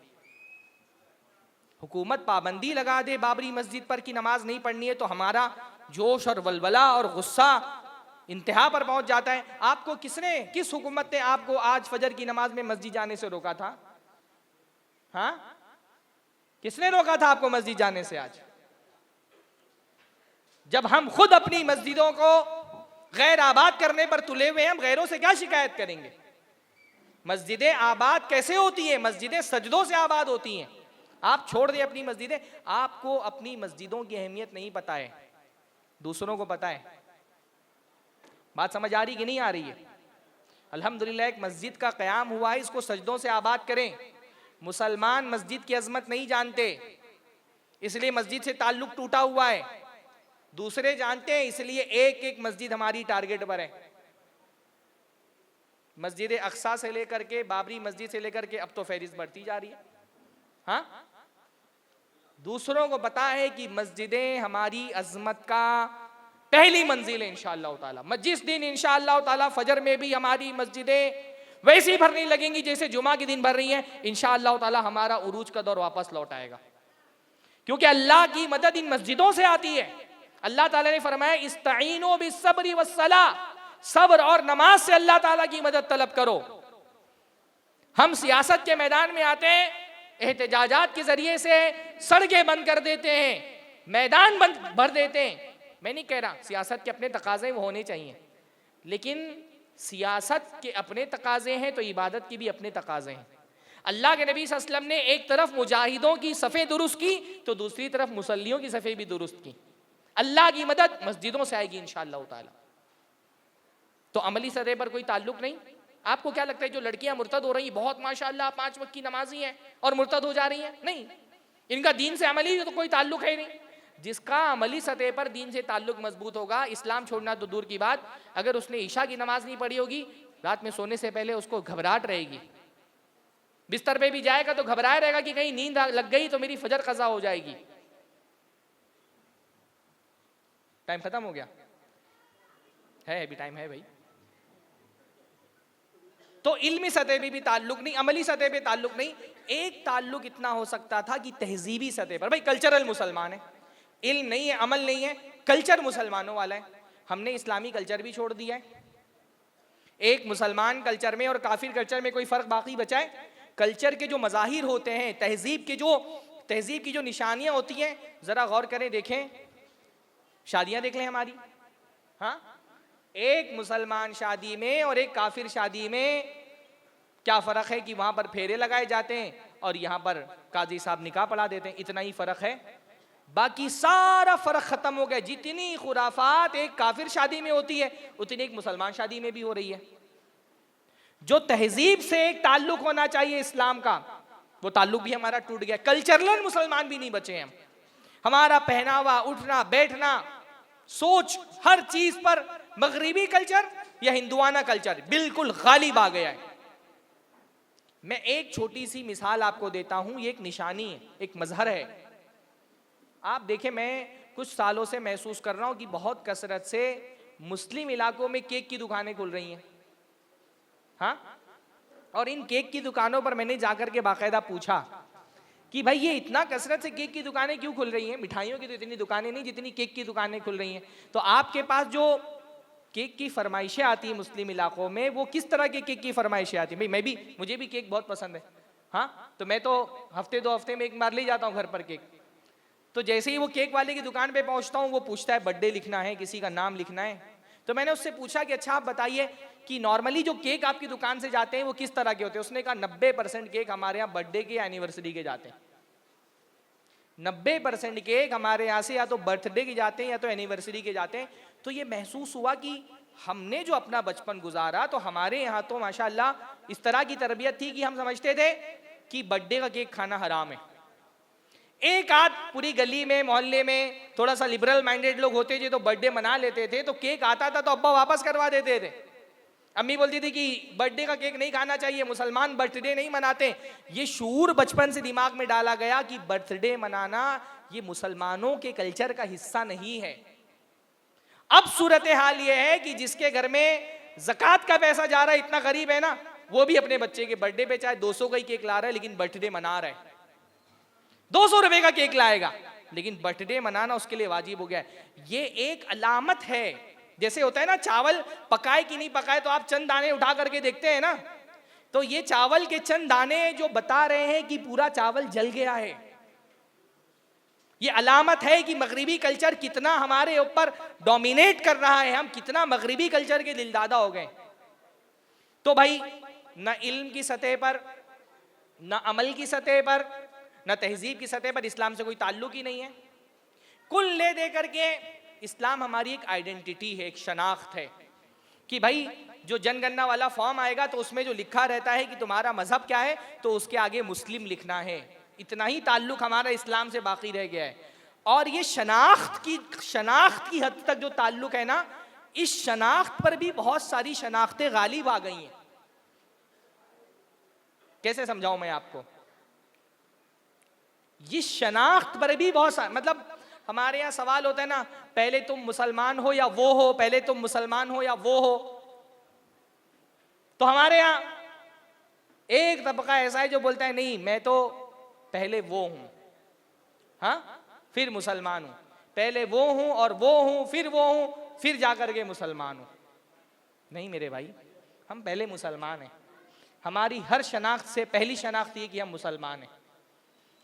हुकूमत पाबंदी लगा दे बाबरी मस्जिद पर कि नमाज नहीं पढ़नी है तो हमारा जोश और वलवला और गुस्सा इंतहा पर पहुंच जाता है। आपको किस हुकूमत ने आपको आज फजर की नमाज में मस्जिद जाने से रोका था? हाँ, किसने रोका था आपको मस्जिद जाने से? आज जब हम खुद अपनी मस्जिदों को गैर आबाद करने पर तुले हुए हैं, हम गैरों से क्या शिकायत करेंगे? मस्जिदें आबाद कैसे होती हैं? मस्जिदें सजदों से आबाद होती हैं। आप छोड़ दें अपनी मस्जिदें, आपको अपनी मस्जिदों की अहमियत नहीं पता है, दूसरों को पता है। बात समझ आ रही कि नहीं आ रही है? अल्हम्दुलिल्लाह एक मस्जिद का क़याम हुआ है, इसको सजदों से आबाद करें। मुसलमान मस्जिद की अजमत नहीं जानते, इसलिए मस्जिद से ताल्लुक टूटा हुआ है। दूसरे जानते हैं, इसलिए एक एक मस्जिद हमारी टारगेट पर है। मस्जिद अक्सा से लेकर के बाबरी मस्जिद से लेकर के अब तो फहरिस्त बढ़ती जा रही है। हाँ, दूसरों को पता है कि मस्जिदें हमारी अजमत का पहली मंजिल है इंशाअल्लाह ताला। जिस दिन इंशाअल्लाह ताला फजर में भी हमारी मस्जिदें वैसी भरने लगेंगी जैसे जुमा के दिन भर रही हैं, इंशाअल्लाह ताला हमारा उरूज का दौर वापस लौट आएगा, क्योंकि अल्लाह की मदद इन मस्जिदों से आती है। अल्लाह ताला ने फरमाया इस्ताईनो बिस्सब्रि वस्सलाह, सब्र और नमाज से अल्लाह ताला की मदद तलब करो। हम सियासत के मैदान में आते हैं, एहतजाजात के जरिए से सड़कें बंद कर देते हैं, मैदान बंद भर देते हैं। मैं नहीं कह रहा, सियासत के अपने तकाजे वो होने चाहिए, लेकिन सियासत के अपने तकाजे हैं तो इबादत की भी अपने तकाजे हैं। अल्लाह के नबी सल्लल्लाहु अलैहि वसल्लम ने एक तरफ मुजाहिदों की सफ़े दुरुस्त की तो दूसरी तरफ मुसल्लियों की सफ़े भी दुरुस्त की। अल्लाह की मदद मस्जिदों से आएगी इंशाअल्लाह ताला। तो अमली सतह पर कोई ताल्लुक नहीं। आपको क्या लगता है जो लड़कियां मुर्तद हो रही हैं, बहुत माशाअल्लाह 5 वक्त की नमाजी हैं और मुर्तद हो जा रही हैं? नहीं, इनका दीन से अमली तो कोई ताल्लुक है नहीं। जिसका अमली सतह पर दीन से ताल्लुक मजबूत होगा, इस्लाम छोड़ना तो दूर की बात, अगर उसने ईशा की नमाज नहीं पढ़ी होगी, रात में सोने से पहले उसको घबराहट रहेगी, बिस्तर पे भी जाएगा तो घबराया रहेगा कि कहीं नींद लग गई तो मेरी फजर कज़ा हो जाएगी। टाइम खत्म हो गया है? अभी टाइम है भाई। तो इल्मी सतह पे भी ताल्लुक नहीं, अमली सतह पे ताल्लुक नहीं। एक ताल्लुक इतना हो सकता था कि तहजीबी सतह पर, भाई कल्चरल मुसलमान है, इल्म नहीं है, अमल नहीं है, कल्चर मुसलमानों वाला है। हमने इस्लामी कल्चर भी छोड़ दिया है। एक मुसलमान कल्चर में और काफिर कल्चर में कोई फर्क बाकी बचा है? कल्चर के जो मज़ाहिर होते हैं, तहजीब की जो निशानियां होती हैं, जरा गौर करें, देखें, शादियां देख लें हमारी। हाँ, एक मुसलमान शादी में और एक काफिर शादी में क्या फर्क है कि वहां पर फेरे लगाए जाते हैं और यहां पर काजी साहब निकाह पढ़ा देते हैं, इतना ही फर्क है। बाकी सारा फर्क खत्म हो गया। जितनी खुराफात एक काफिर शादी में होती है उतनी एक मुसलमान शादी में भी हो रही है। जो तहजीब से एक ताल्लुक होना चाहिए इस्लाम का, वो ताल्लुक भी हमारा टूट गया। कल्चरल मुसलमान भी नहीं बचे हम। हमारा पहनावा, उठना बैठना, सोच, हर चीज पर मगरिबी कल्चर या हिंदुआना कल्चर बिल्कुल गालिब आ गया है। मैं एक छोटी सी मिसाल आपको देता हूं, ये एक निशानी है, एक मजहर है। आप देखें, मैं कुछ सालों से महसूस कर रहा हूं कि बहुत कसरत से मुस्लिम इलाकों में केक की दुकानें खुल रही हैं। हाँ, और इन केक की दुकानों पर मैंने जाकर के बाकायदा पूछा कि भाई ये इतना कसरत से केक की दुकानें क्यों खुल रही हैं? मिठाइयों की तो इतनी दुकानें नहीं जितनी केक की दुकानें खुल रही हैं। तो आपके पास जो केक की फरमाइशें आती हैं मुस्लिम इलाकों में, वो किस तरह के केक की फरमाइशें आती हैं? भाई मुझे भी केक बहुत पसंद है। हाँ, तो मैं तो हफ्ते 2 हफ्ते में एक बार ले जाता हूँ घर पर केक। तो जैसे ही वो केक वाले की दुकान पे पहुंचता हूँ, वो पूछता है बर्थडे लिखना है, किसी का नाम लिखना है। तो मैंने उससे पूछा कि अच्छा आप बताइए कि नॉर्मली जो केक आपकी दुकान से जाते हैं वो किस तरह के होते हैं? उसने कहा 90% केक हमारे यहाँ बर्थडे के या एनिवर्सरी के जाते हैं। 90% केक हमारे यहाँ से या तो बर्थडे के जाते हैं या तो एनिवर्सरी के जाते हैं। तो ये महसूस हुआ कि हमने जो अपना बचपन गुजारा, तो हमारे यहाँ तो माशाअल्लाह इस तरह की तरबियत थी कि हम समझते थे कि बर्थडे का केक खाना हराम है। एक आध पूरी गली में, मोहल्ले में थोड़ा सा लिबरल माइंडेड लोग होते थे तो बर्थडे मना लेते थे। तो केक आता था तो अब्बा वापस करवा देते थे। अम्मी बोलती थी कि बर्थडे का केक नहीं खाना चाहिए, मुसलमान बर्थडे नहीं मनाते। ये शूर बचपन से दिमाग में डाला गया कि बर्थडे मनाना ये मुसलमानों के कल्चर का हिस्सा नहीं है। अब सूरत हाल ये है कि जिसके घर में ज़कात का पैसा जा रहा है, इतना गरीब है ना, वो भी अपने बच्चे के बर्थडे पे चाहे 200 का ही केक ला रहा है लेकिन बर्थडे मना रहा है। 200 रुपए का केक लाएगा लेकिन बर्थडे मनाना उसके लिए वाजिब हो गया है। ये एक अलामत है। जैसे होता है ना, चावल पकाए कि नहीं पकाए तो आप चंद दाने उठा करके देखते हैं ना, तो ये चावल के चंद दाने जो बता रहे हैं कि पूरा चावल जल गया है। ये अलामत है कि मगरिबी कल्चर कितना हमारे ऊपर डोमिनेट कर रहा है, हम कितना मगरिबी कल्चर के दिलदादा हो गए। तो भाई न इल्म की सतह पर, न अमल की सतह पर, न तहजीब की सतह पर इस्लाम से कोई ताल्लुक ही नहीं है। कुल ले दे करके इस्लाम हमारी एक आइडेंटिटी है, एक शनाख्त है कि भाई जो जनगणना वाला फॉर्म आएगा तो उसमें जो लिखा रहता है कि तुम्हारा मजहब क्या है, तो उसके आगे मुस्लिम लिखना है। इतना ही ताल्लुक हमारा इस्लाम से बाकी रह गया है। और ये शनाख्त की हद तक जो ताल्लुक है ना, इस शनाख्त पर भी बहुत सारी शनाख्तें गालिब आ गई हैं। कैसे समझाऊं मैं आपको? ये शनाख्त पर भी बहुत सारा, मतलब हमारे यहाँ सवाल होता है ना, पहले तुम मुसलमान हो या वो हो, पहले तुम मुसलमान हो या वो हो। तो हमारे यहाँ एक तबका ऐसा है जो बोलता है नहीं, मैं तो पहले वो हूं, हाँ फिर मुसलमान हूं, पहले वो हूं और वो हूं, फिर वो हूं, फिर जाकर के मुसलमान हूं। नहीं मेरे भाई, हम पहले मुसलमान हैं। हमारी हर शनाख्त से पहली शनाख्त ये कि हम मुसलमान हैं।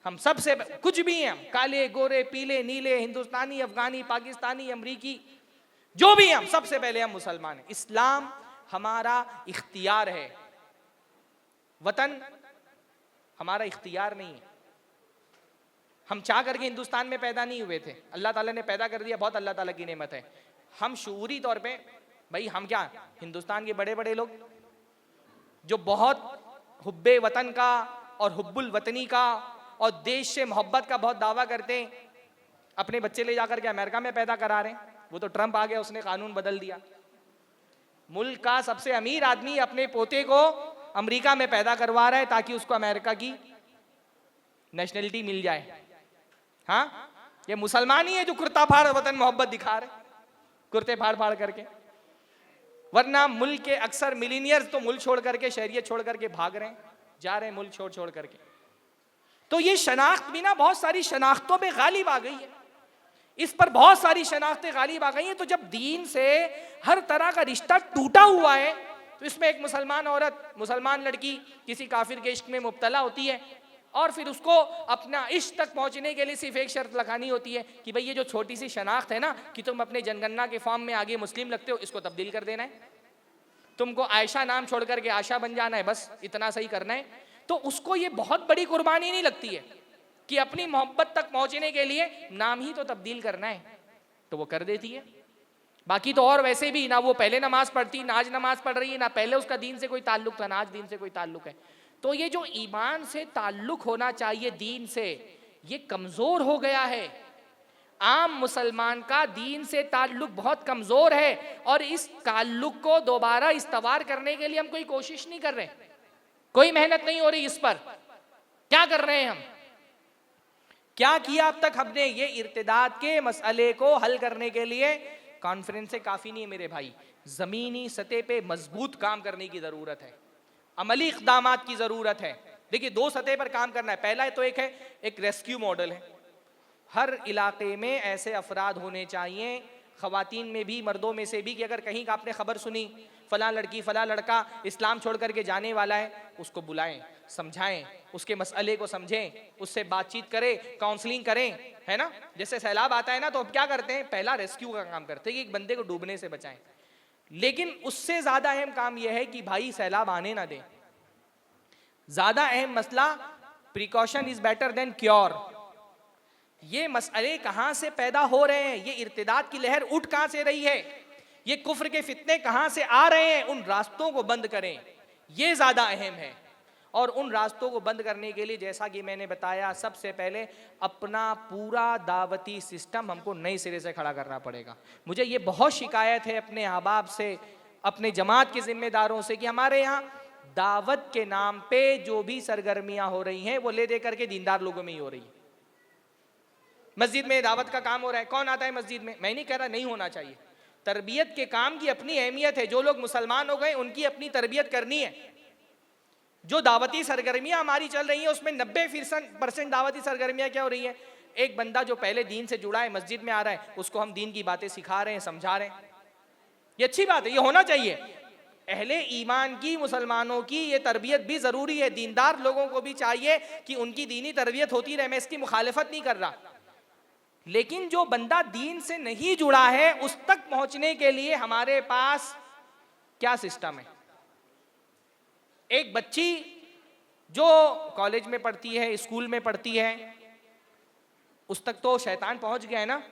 हम सबसे कुछ भी हैं, हम काले गोरे पीले नीले, हिंदुस्तानी अफगानी पाकिस्तानी अमरीकी, जो भी हम, सबसे पहले हम मुसलमान हैं। इस्लाम हमारा इख्तियार है, वतन हमारा इख्तियार नहीं है। हम चाह करके हिंदुस्तान में पैदा नहीं हुए थे, अल्लाह ताला ने पैदा कर दिया, बहुत अल्लाह ताला की नेमत है। हम शऊरी तौर पे भाई, हम क्या, हिंदुस्तान के बड़े बड़े लोग जो बहुत हुब्बे वतन का और हुब्बुल वतनी का और देश से मोहब्बत का बहुत दावा करते हैं, अपने बच्चे ले जाकर के अमेरिका में पैदा करा रहे हैं। वो तो ट्रंप आ गया, उसने कानून बदल दिया। मुल्क का सबसे अमीर आदमी अपने पोते को अमेरिका में पैदा करवा रहा है ताकि उसको अमेरिका की नेशनलिटी मिल जाए। हाँ, ये मुसलमान ही है जो कुर्ता फाड़ वतन मोहब्बत दिखा रहे, कुर्ते फाड़ फाड़ करके। वरना मुल्क के अक्सर मिलीनियर्स तो मुल्क छोड़ करके, शहरियत छोड़ करके भाग रहे हैं, जा रहे हैं मुल्क छोड़ छोड़ करके। तो ये शनाख्त भी ना बहुत सारी शनाख्तों पे गालिब आ गई है, इस पर बहुत सारी शनाख्तें गालिब आ गई हैं। तो जब दीन से हर तरह का रिश्ता टूटा हुआ है, तो इसमें एक मुसलमान औरत, मुसलमान लड़की किसी काफिर के इश्क में मुब्तला होती है और फिर उसको अपना इश्क तक पहुंचने के लिए सिर्फ एक शर्त लगानी होती है कि भाई ये जो छोटी सी शनाख्त है ना कि तुम अपने जनगणना के फॉर्म में आगे मुस्लिम लगते हो, इसको तब्दील कर देना है, तुमको आयशा नाम छोड़ करके आशा बन जाना है, बस इतना सही करना है। तो उसको ये बहुत बड़ी कुर्बानी नहीं लगती है कि अपनी मोहब्बत तक पहुंचने के लिए नाम ही तो तब्दील करना है, तो वो कर देती है। बाकी तो और वैसे भी ना वो पहले नमाज पढ़ती, ना आज नमाज पढ़ रही है, ना पहले उसका दीन से कोई ताल्लुक था, ना आज दीन से कोई ताल्लुक है। तो ये जो ईमान से ताल्लुक होना चाहिए दीन से, ये कमजोर हो गया है। आम मुसलमान का दीन से ताल्लुक बहुत कमजोर है और इस ताल्लुक को दोबारा इस्तवार करने के लिए हम कोई कोशिश नहीं कर रहे, कोई मेहनत नहीं हो रही इस पर। क्या कर रहे हैं हम? क्या किया अब तक हमने? ये इर्तिदाद के मसले को हल करने के लिए कॉन्फ्रेंस से काफी नहीं है मेरे भाई, जमीनी सतह पे मजबूत काम करने की जरूरत है, अमली इक़दामात की जरूरत है। देखिए, दो सतह पर काम करना है। पहला तो एक है, एक रेस्क्यू मॉडल है। हर इलाके में ऐसे अफराद होने चाहिए, ख़वातीन में भी मर्दों में से भी, कि अगर कहीं का आपने खबर सुनी फलां लड़की फलां लड़का इस्लाम छोड़ करके जाने वाला है, उसको बुलाएं, समझाएं, उसके मसले को समझें, उससे बातचीत करें, काउंसलिंग करें, है ना। जैसे सैलाब आता है ना, तो अब क्या करते हैं, पहला रेस्क्यू का काम करते हैं कि एक बंदे को डूबने से बचाएं। लेकिन उससे ज्यादा अहम काम यह है कि भाई सैलाब आने ना दें। ज्यादा अहम मसला, precaution is better than cure. ये मसले कहां से पैदा हो रहे हैं, ये इर्तिदाद की लहर उठ कहां से रही है, ये कुफ्र के फितने कहां से आ रहे हैं, उन रास्तों को बंद करें, ये ज्यादा अहम है। और उन रास्तों को बंद करने के लिए, जैसा कि मैंने बताया, सबसे पहले अपना पूरा दावती सिस्टम हमको नए सिरे से खड़ा करना पड़ेगा। मुझे ये बहुत शिकायत है अपने अहबाब से, अपने जमात के जिम्मेदारों से, कि हमारे यहाँ दावत के नाम पे जो भी सरगर्मियां हो रही हैं वो ले दे करके दीनदार लोगों में ही हो रही है। मस्जिद में दावत का काम हो रहा है, कौन आता है मस्जिद में? मैं नहीं कह रहा नहीं होना चाहिए, तरबियत के काम की अपनी अहमियत है। जो लोग मुसलमान हो गए उनकी अपनी तरबियत करनी है। जो दावती सरगर्मियां हमारी चल रही हैं उसमें 90% दावती सरगर्मियां क्या हो रही है, एक बंदा जो पहले दीन से जुड़ा है, मस्जिद में आ रहा है, उसको हम दीन की बातें सिखा रहे हैं, समझा रहे हैं। ये अच्छी बात है, ये होना चाहिए। अहले ईमान की, मुसलमानों की ये तरबियत भी ज़रूरी है। दीनदार लोगों को भी चाहिए कि उनकी दीनी तरबियत होती रहे, मैं इसकी मुखालिफत नहीं कर रहा। लेकिन जो बंदा दीन से नहीं जुड़ा है उस तक पहुंचने के लिए हमारे पास क्या सिस्टम है? एक बच्ची जो कॉलेज में पढ़ती है, स्कूल में पढ़ती है, उस तक तो शैतान पहुंच गया है ना,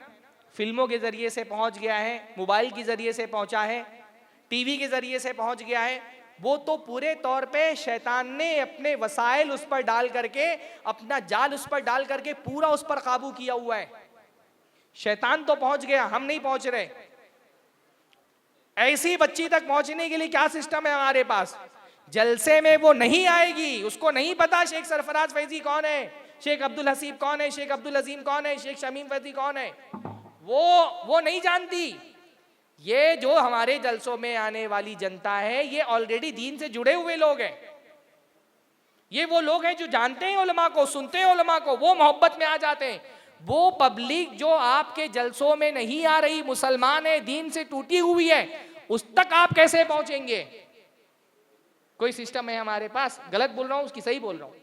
फिल्मों के जरिए से पहुंच गया है, मोबाइल के जरिए से पहुंचा है, टीवी के जरिए से पहुंच गया है। वो तो पूरे तौर पे शैतान ने अपने वसाइल उस पर डाल करके, अपना जाल उस पर डाल करके पूरा उस पर काबू किया हुआ है। शैतान तो पहुंच गया, हम नहीं पहुंच रहे। ऐसी बच्ची तक पहुंचने के लिए क्या सिस्टम है हमारे पास? जलसे में वो नहीं आएगी, उसको नहीं पता शेख सरफराज फैजी कौन है, शेख अब्दुल हसीब कौन है, शेख अब्दुल अजीम कौन है, शेख शमीम फैजी कौन है, वो नहीं जानती। ये जो हमारे जलसों में आने वाली जनता है, ये ऑलरेडी दीन से जुड़े हुए लोग हैं। ये वो लोग हैं जो जानते हैं उलमा को, सुनते हैं उलमा को, वो मोहब्बत में आ जाते हैं। वो पब्लिक जो आपके जलसों में नहीं आ रही, मुसलमान है, दीन से टूटी हुई है, उस तक आप कैसे पहुंचेंगे? कोई सिस्टम है हमारे पास? गलत बोल रहा हूं उसकी सही बोल रहा हूं?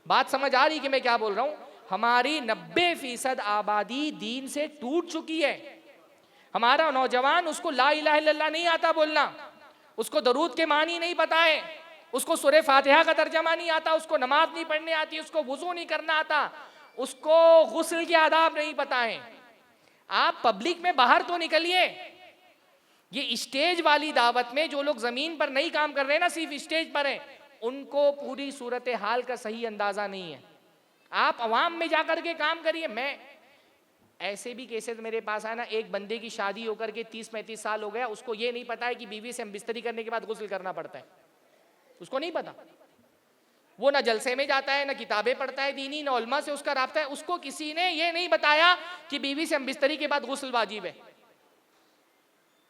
बात समझ आ रही कि मैं क्या बोल रहा हूं? हमारी 90% आबादी दीन से टूट चुकी है। हमारा नौजवान, उसको ला इलाहा इल्लल्लाह नहीं आता बोलना, उसको दरूद के मानी नहीं पता है, उसको सूरह फातिहा का तर्जमा नहीं आता, उसको नमाज नहीं पढ़ने आती, उसको वुजू नहीं करना आता, उसको गुस्ल के आदाब नहीं पता है। आप पब्लिक में बाहर तो निकलिए। ये स्टेज वाली दावत में जो लोग जमीन पर नहीं काम कर रहे हैं ना, सिर्फ स्टेज पर हैं, उनको पूरी सूरत हाल का सही अंदाजा नहीं है। आप अवाम में जाकर के काम करिए। मैं ऐसे भी केसेस मेरे पास आया ना, एक बंदे की शादी होकर के 30-35 साल हो गया, उसको ये नहीं पता है कि बीवी से हम बिस्तरी करने के बाद गुस्ल करना पड़ता है, उसको नहीं पता। वो ना जलसे में जाता है, ना किताबें पढ़ता है दीनी, ना उलमा से उसका राब्ता है। उसको किसी ने ये नहीं बताया कि बीवी से हम बिस्तरी के बाद गुस्ल वाजिब है,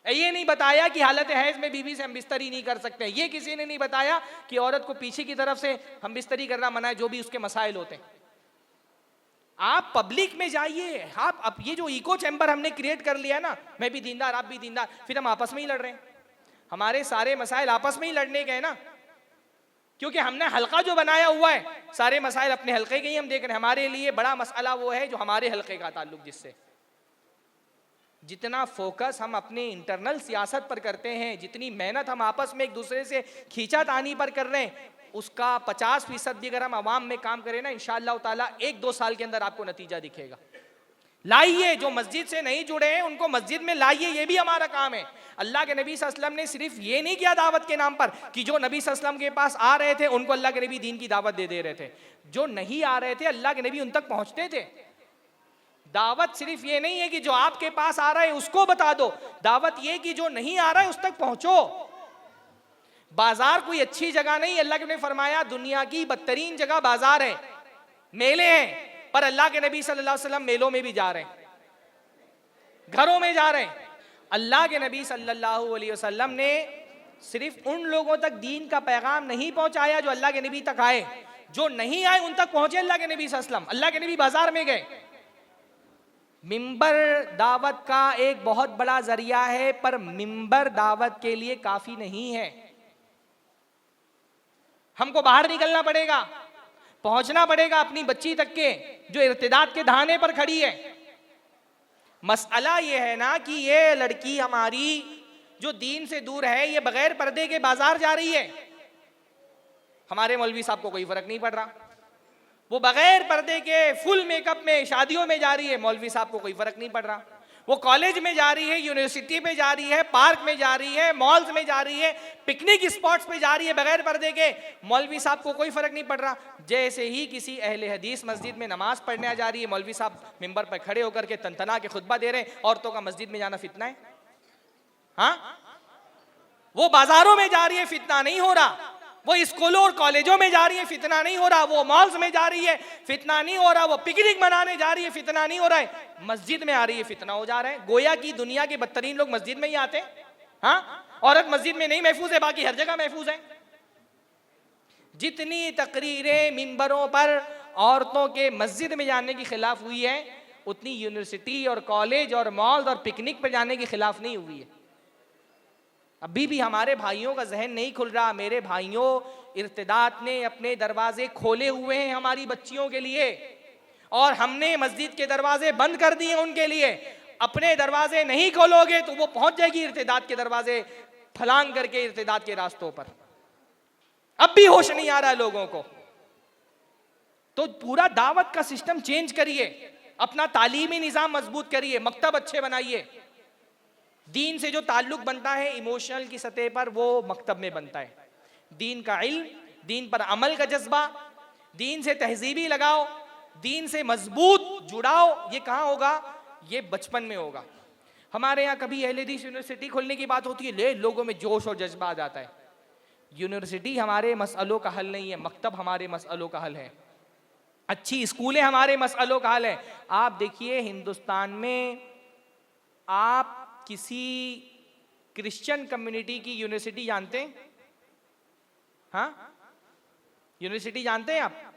ये नहीं बताया कि हालत हैज में बीवी से हम बिस्तरी नहीं कर सकते, ये किसी ने नहीं बताया कि औरत को पीछे की तरफ से हम बिस्तरी करना मना है, जो भी उसके मसाइल होते हैं। आप पब्लिक में जाइए। आप अब ये जो इको चैम्बर हमने क्रिएट कर लिया ना, मैं भी दीनदार आप भी दीनदार, फिर हम आपस में ही लड़ रहे हैं। हमारे सारे मसाइल आपस में ही लड़ने गए ना, क्योंकि हमने हल्का जो बनाया हुआ है, सारे मसाइल अपने हल्के के ही हम देख रहे हैं। हमारे लिए बड़ा मसला वो है जो हमारे हल्के का ताल्लुक, जिससे जितना फोकस हम अपने इंटरनल सियासत पर करते हैं, जितनी मेहनत हम आपस में एक दूसरे से खींचातानी पर कर रहे हैं, उसका 50% भी अगर हम अवाम में काम करें ना, इंशाअल्लाह ताला 1-2 साल के अंदर आपको नतीजा दिखेगा। लाइए, जो मस्जिद से नहीं जुड़े हैं उनको मस्जिद में लाइए, ये भी हमारा काम है। अल्लाह के नबी सल्लल्लाहु अलैहि वसल्लम ने सिर्फ ये नहीं किया दावत के नाम पर कि जो नबी सल्लल्लाहु अलैहि वसल्लम के पास आ रहे थे उनको अल्लाह के नबी दीन की दावत दे रहे थे, जो नहीं आ रहे थे अल्लाह के नबी उन तक पहुंचते थे। दावत सिर्फ ये नहीं है कि जो आपके पास आ रहा है उसको बता दो, दावत ये कि जो नहीं आ रहा है उस तक पहुंचो। बाजार कोई अच्छी जगह नहीं, अल्लाह के ने फरमाया दुनिया की बदतरीन जगह बाजार है, मेले हैं, पर अल्लाह के नबी सल्लल्लाहु अलैहि वसल्लम मेलों में भी जा रहे हैं, घरों में जा रहे हैं। अल्लाह के नबी सल्लल्लाहु अलैहि वसल्लम ने सिर्फ उन लोगों तक दीन का पैगाम नहीं पहुंचाया जो अल्लाह के नबी तक आए, जो नहीं आए उन तक पहुंचे अल्लाह के नबी सल्लल्लाहु अलैहि वसल्लम। अल्लाह के नबी बाजार में गए। मिंबर दावत का एक बहुत बड़ा जरिया है, पर मिंबर दावत के लिए काफी नहीं है। हमको बाहर निकलना पड़ेगा, पहुंचना पड़ेगा अपनी बच्ची तक के जो इर्तिदाद के धाने पर खड़ी है। मसला ये है ना कि ये लड़की हमारी जो दीन से दूर है, ये बगैर पर्दे के बाजार जा रही है। हमारे मौलवी साहब को कोई फर्क नहीं पड़ रहा, वो बगैर पर्दे के फुल मेकअप में शादियों में जा रही है, मौलवी साहब को कोई फर्क नहीं पड़ रहा। वो कॉलेज में जा रही है, यूनिवर्सिटी पे जा रही है, पार्क में जा रही है, मॉल्स में जा रही है, पिकनिक स्पॉट्स पे जा रही है बगैर पर्दे के, मौलवी साहब को कोई फर्क नहीं पड़ रहा। जैसे ही किसी अहले हदीस मस्जिद में नमाज पढ़ने जा रही है, मौलवी साहब मिंबर पर खड़े होकर के तनतना के खुतबा दे रहे हैं, औरतों का मस्जिद में जाना फितना है। हाँ, वो बाजारों में जा रही है, फितना नहीं हो रहा। वो स्कूलों और कॉलेजों में जा रही है, फितना नहीं हो रहा। वो मॉल्स में जा रही है, फितना नहीं हो रहा। वो पिकनिक मनाने जा रही है, फितना नहीं हो रहा है। मस्जिद में आ रही है, फितना हो जा रहा है। गोया की दुनिया के बदतरीन लोग मस्जिद में ही आते हैं। हाँ, औरत मस्जिद में नहीं महफूज है, बाकी हर जगह महफूज है। जितनी तकरीरें मिंबरों पर औरतों के मस्जिद में जाने के खिलाफ हुई है, उतनी यूनिवर्सिटी और कॉलेज और मॉल और पिकनिक पर जाने के खिलाफ नहीं हुई है। अभी भी हमारे भाइयों का जहन नहीं खुल रहा। मेरे भाइयों, इर्तिदात ने अपने दरवाजे खोले हुए हैं हमारी बच्चियों के लिए, और हमने मस्जिद के दरवाजे बंद कर दिए उनके लिए। अपने दरवाजे नहीं खोलोगे तो वो पहुंच जाएगी इर्तिदात के दरवाजे फलांग करके इर्तिदात के रास्तों पर। अब भी होश नहीं आ रहा है लोगों को। तो पूरा दावत का सिस्टम चेंज करिए, अपना तालीमी निज़ाम मजबूत करिए, मकतब अच्छे बनाइए। दीन से जो ताल्लुक बनता है इमोशनल की सतह पर, वो मकतब में बनता है। दीन का इल्म, दीन पर अमल का जज्बा, दीन से तहजीबी लगाओ, दीन से मजबूत जुड़ाओ, ये कहाँ होगा? ये बचपन में होगा। हमारे यहाँ कभी अहले हदीस यूनिवर्सिटी खोलने की बात होती है, ले लोगों में जोश और जज्बा आ जाता है। यूनिवर्सिटी हमारे मसलों का हल नहीं है, मकतब हमारे मसलों का हल है, अच्छी स्कूलें हमारे मसलों का हल है। आप देखिए हिंदुस्तान में आप किसी क्रिश्चियन कम्युनिटी की यूनिवर्सिटी जानते हैं? हाँ, यूनिवर्सिटी जानते हैं आप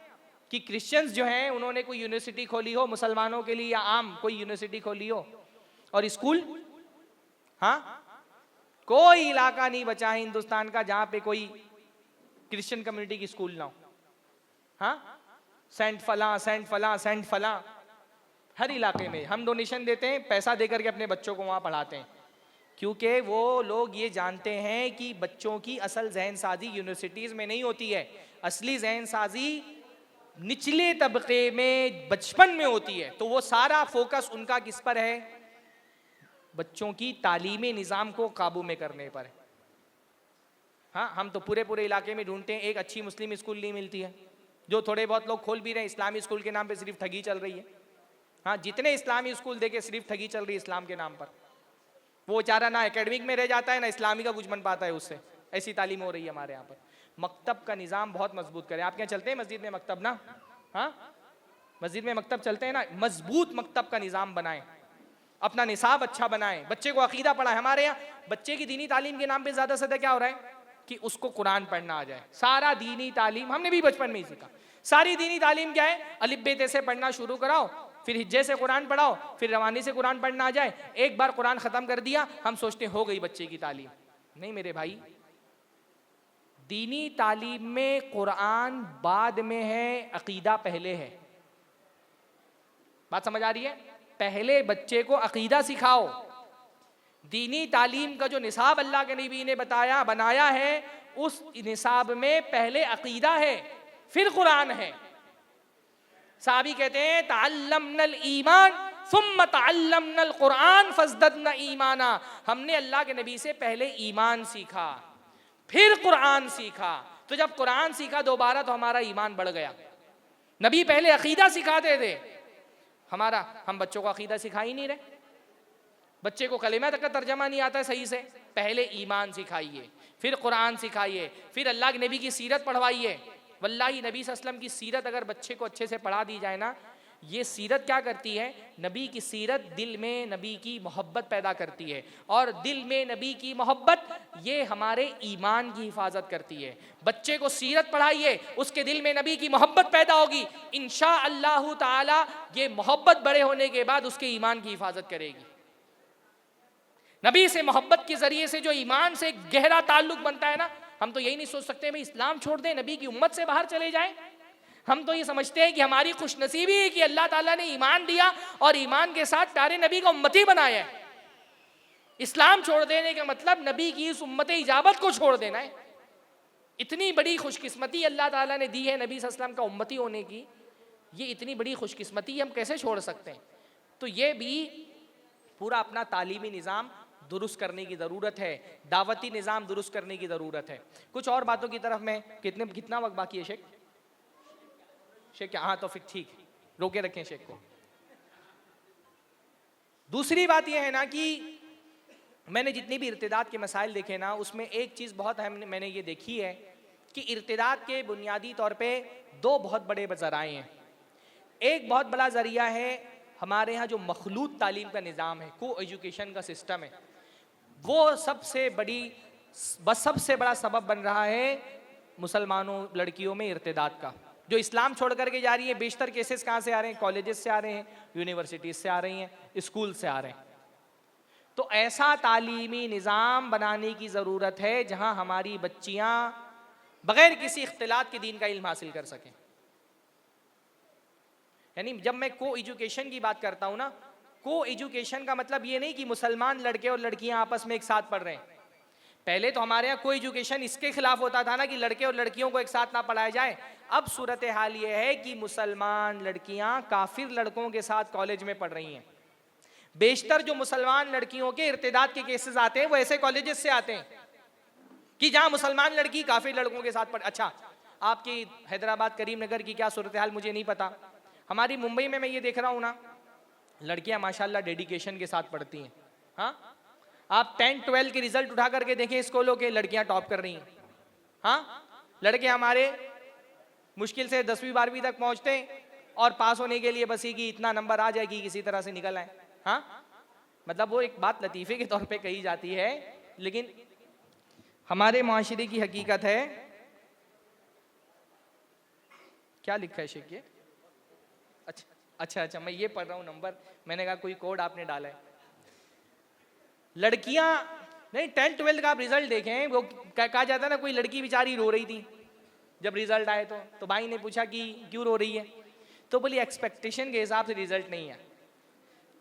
कि क्रिश्चियंस जो हैं उन्होंने कोई यूनिवर्सिटी खोली हो मुसलमानों के लिए, या आम कोई यूनिवर्सिटी खोली हो? और स्कूल? हाँ, कोई इलाका नहीं बचा है हिंदुस्तान का जहां पे कोई क्रिश्चियन कम्युनिटी की स्कूल ना हो। हाँ, सेंट फला, सेंट फला, सेंट फला, हर इलाके में हम डोनेशन देते हैं, पैसा देकर के अपने बच्चों को वहां पढ़ाते हैं, क्योंकि वो लोग ये जानते हैं कि बच्चों की असल जहन साजी यूनिवर्सिटीज में नहीं होती है, असली जहन साजी निचले तबके में बचपन में होती है। तो वो सारा फोकस उनका किस पर है? बच्चों की तालीमी निज़ाम को काबू में करने पर है। हाँ, हम तो पूरे पूरे इलाके में ढूंढते हैं, एक अच्छी मुस्लिम स्कूल नहीं मिलती है। जो थोड़े बहुत लोग खोल भी रहे हैं, इस्लामी स्कूल के नाम पे सिर्फ ठगी चल रही है। हाँ, जितने इस्लामी स्कूल देखे सिर्फ ठगी चल रही है इस्लाम के नाम पर। वो बेचारा ना एकेडमिक में रह जाता है, ना इस्लामी का कुछ बन पाता है उससे। ऐसी तालीम हो रही है हमारे यहाँ पर। मकतब का निज़ाम बहुत मजबूत करें। आप क्या चलते हैं मस्जिद में मकतब ना? हाँ, मस्जिद में मकतब चलते हैं ना, मजबूत मकतब का निज़ाम बनाएं, अपना निसाब अच्छा बनाएं, बच्चे को अकीदा पढ़ाएं। हमारे यहाँ बच्चे की दीनी तालीम के नाम पे ज़्यादा से ज़्यादा क्या हो रहा है कि उसको कुरान पढ़ना आ जाए। सारा दीनी तालीम हमने भी बचपन में ही सीखा। सारी दीनी तालीम क्या है? अलिफ बे ते से पढ़ना शुरू कराओ, फिर हिज्जे से कुरान पढ़ाओ, फिर रवानी से कुरान पढ़ना आ जाए। एक बार कुरान खत्म कर दिया, हम सोचते हो गई बच्चे की तालीम। नहीं मेरे भाई, दीनी तालीम में कुरान बाद में है, अकीदा पहले है। बात समझ आ रही है? पहले बच्चे को अकीदा सिखाओ। दीनी तालीम का जो निसाब अल्लाह के नबी ने बताया बनाया है, उस निसाब में पहले अकीदा है, फिर कुरान है। साहबी कहते हैं तअल्लमनल ईमान सुम्मा तअल्लमनल कुरान फज़ददना ईमाना। हमने अल्लाह के नबी से पहले ईमान सीखा, फिर कुरान सीखा। तो जब कुरान सीखा दोबारा तो हमारा ईमान बढ़ गया। नबी पहले अकीदा सिखाते थे, हम बच्चों को अकीदा सिखा ही नहीं रहे। बच्चे को कलिमा तक का तर्जमा नहीं आता है सही से। पहले ईमान सिखाइए, फिर कुरान सिखाइए, फिर अल्लाह के नबी की सीरत पढ़वाइए। वल्लाही नबी सल्लल्लाहु अलैहि वसल्लम की सीरत अगर बच्चे को अच्छे से पढ़ा दी जाए ना, ये सीरत क्या करती है? नबी की सीरत दिल में नबी की मोहब्बत पैदा करती है, और दिल में नबी की मोहब्बत ये हमारे ईमान की हिफाजत करती है। बच्चे को सीरत पढ़ाइए, उसके दिल में नबी की मोहब्बत पैदा होगी, इंशाअल्लाहु ताला ये मोहब्बत बड़े होने के बाद उसके ईमान की हिफाजत करेगी। नबी से मोहब्बत के जरिए से जो ईमान से गहरा ताल्लुक बनता है ना, हम तो यही नहीं सोच सकते भाई इस्लाम छोड़ दें, नबी की उम्मत से बाहर चले जाएं। हम तो ये समझते हैं कि हमारी खुशनसीबी है कि अल्लाह ताला ने ईमान दिया और ईमान के साथ प्यारे नबी का उम्मती बनाया है। इस्लाम छोड़ देने का मतलब नबी की इस उम्मत इजाबत को छोड़ देना है। इतनी बड़ी खुशकिस्मती अल्लाह ताला ने दी है नबी सल्लल्लाहु अलैहि वसल्लम का उम्मती होने की, ये इतनी बड़ी खुशकिस्मती हम कैसे छोड़ सकते हैं? तो ये भी पूरा अपना तालीमी निज़ाम दुरुस्त करने की ज़रूरत है, दावती निज़ाम दुरुस्त करने की ज़रूरत है। कुछ और बातों की तरफ में कितना वक्त बाकी है शेख? क्या? हाँ, तो फिर ठीक, रोके रखें शेख को। दूसरी बात यह है ना कि मैंने जितनी भी इर्तिदाद के मसाइल देखे ना, उसमें एक चीज़ बहुत अहम मैंने ये देखी है कि इर्तिदाद के बुनियादी तौर पे दो बहुत बड़े ज़राए हैं। एक बहुत बड़ा ज़रिया है हमारे यहाँ जो मखलूत तालीम का निज़ाम है, को एजुकेशन का सिस्टम है, वो सबसे बड़ा सबब बन रहा है मुसलमानों लड़कियों में इर्तिदाद का। जो इस्लाम छोड़ करके जा रही है, बेशतर केसेस कहाँ से आ रहे हैं? कॉलेजेस से आ रहे हैं, यूनिवर्सिटीज से आ रही हैं, स्कूल से आ रहे हैं। तो ऐसा तालीमी निज़ाम बनाने की ज़रूरत है जहाँ हमारी बच्चियाँ बग़ैर किसी इख्तिलात के दीन का इल्म हासिल कर सकें। यानी जब मैं को एजुकेशन की बात करता हूँ ना, को एजुकेशन का मतलब ये नहीं कि मुसलमान लड़के और लड़कियाँ आपस में एक साथ पढ़ रहे हैं। पहले तो हमारे यहाँ कोई एजुकेशन इसके खिलाफ होता था ना कि लड़के और लड़कियों को एक साथ ना पढ़ाया जाए। अब सूरत हाल ये है कि मुसलमान लड़कियां काफिर लड़कों के साथ कॉलेज में पढ़ रही हैं। बेशतर जो मुसलमान लड़कियों के इर्तिदाद के केसेस आते हैं वो ऐसे कॉलेजेस से आते हैं कि जहां मुसलमान लड़की काफिर लड़कों के साथ पढ़। अच्छा, आपकी हैदराबाद करीमनगर की क्या सूरत हाल मुझे नहीं पता, हमारी मुंबई में मैं ये देख रहा हूँ ना, लड़कियां माशाल्लाह डेडिकेशन के साथ पढ़ती हैं। हाँ, आप 10-12 के रिजल्ट उठा करके देखें स्कूलों के, लड़कियां टॉप कर रही हैं। हाँ, लड़के हमारे मुश्किल से 10वीं-12वीं तक पहुंचते हैं और पास होने के लिए बस ही कि इतना नंबर आ जाए कि किसी तरह से निकल आए। हाँ, मतलब वो एक बात लतीफे के तौर पे कही जाती है, लेकिन हमारे माशरे की हकीकत है। क्या लिखा है शेख ये? अच्छा, मैं ये पढ़ रहा हूँ नंबर, मैंने कहा कोई कोड आपने डाला है। लड़कियां नहीं, 10-12 का आप रिजल्ट देखें, वो कहा जाता है ना, कोई लड़की बेचारी रो रही थी जब रिजल्ट आए तो भाई ने पूछा कि क्यों रो रही है, तो बोली एक्सपेक्टेशन के हिसाब से रिजल्ट नहीं है।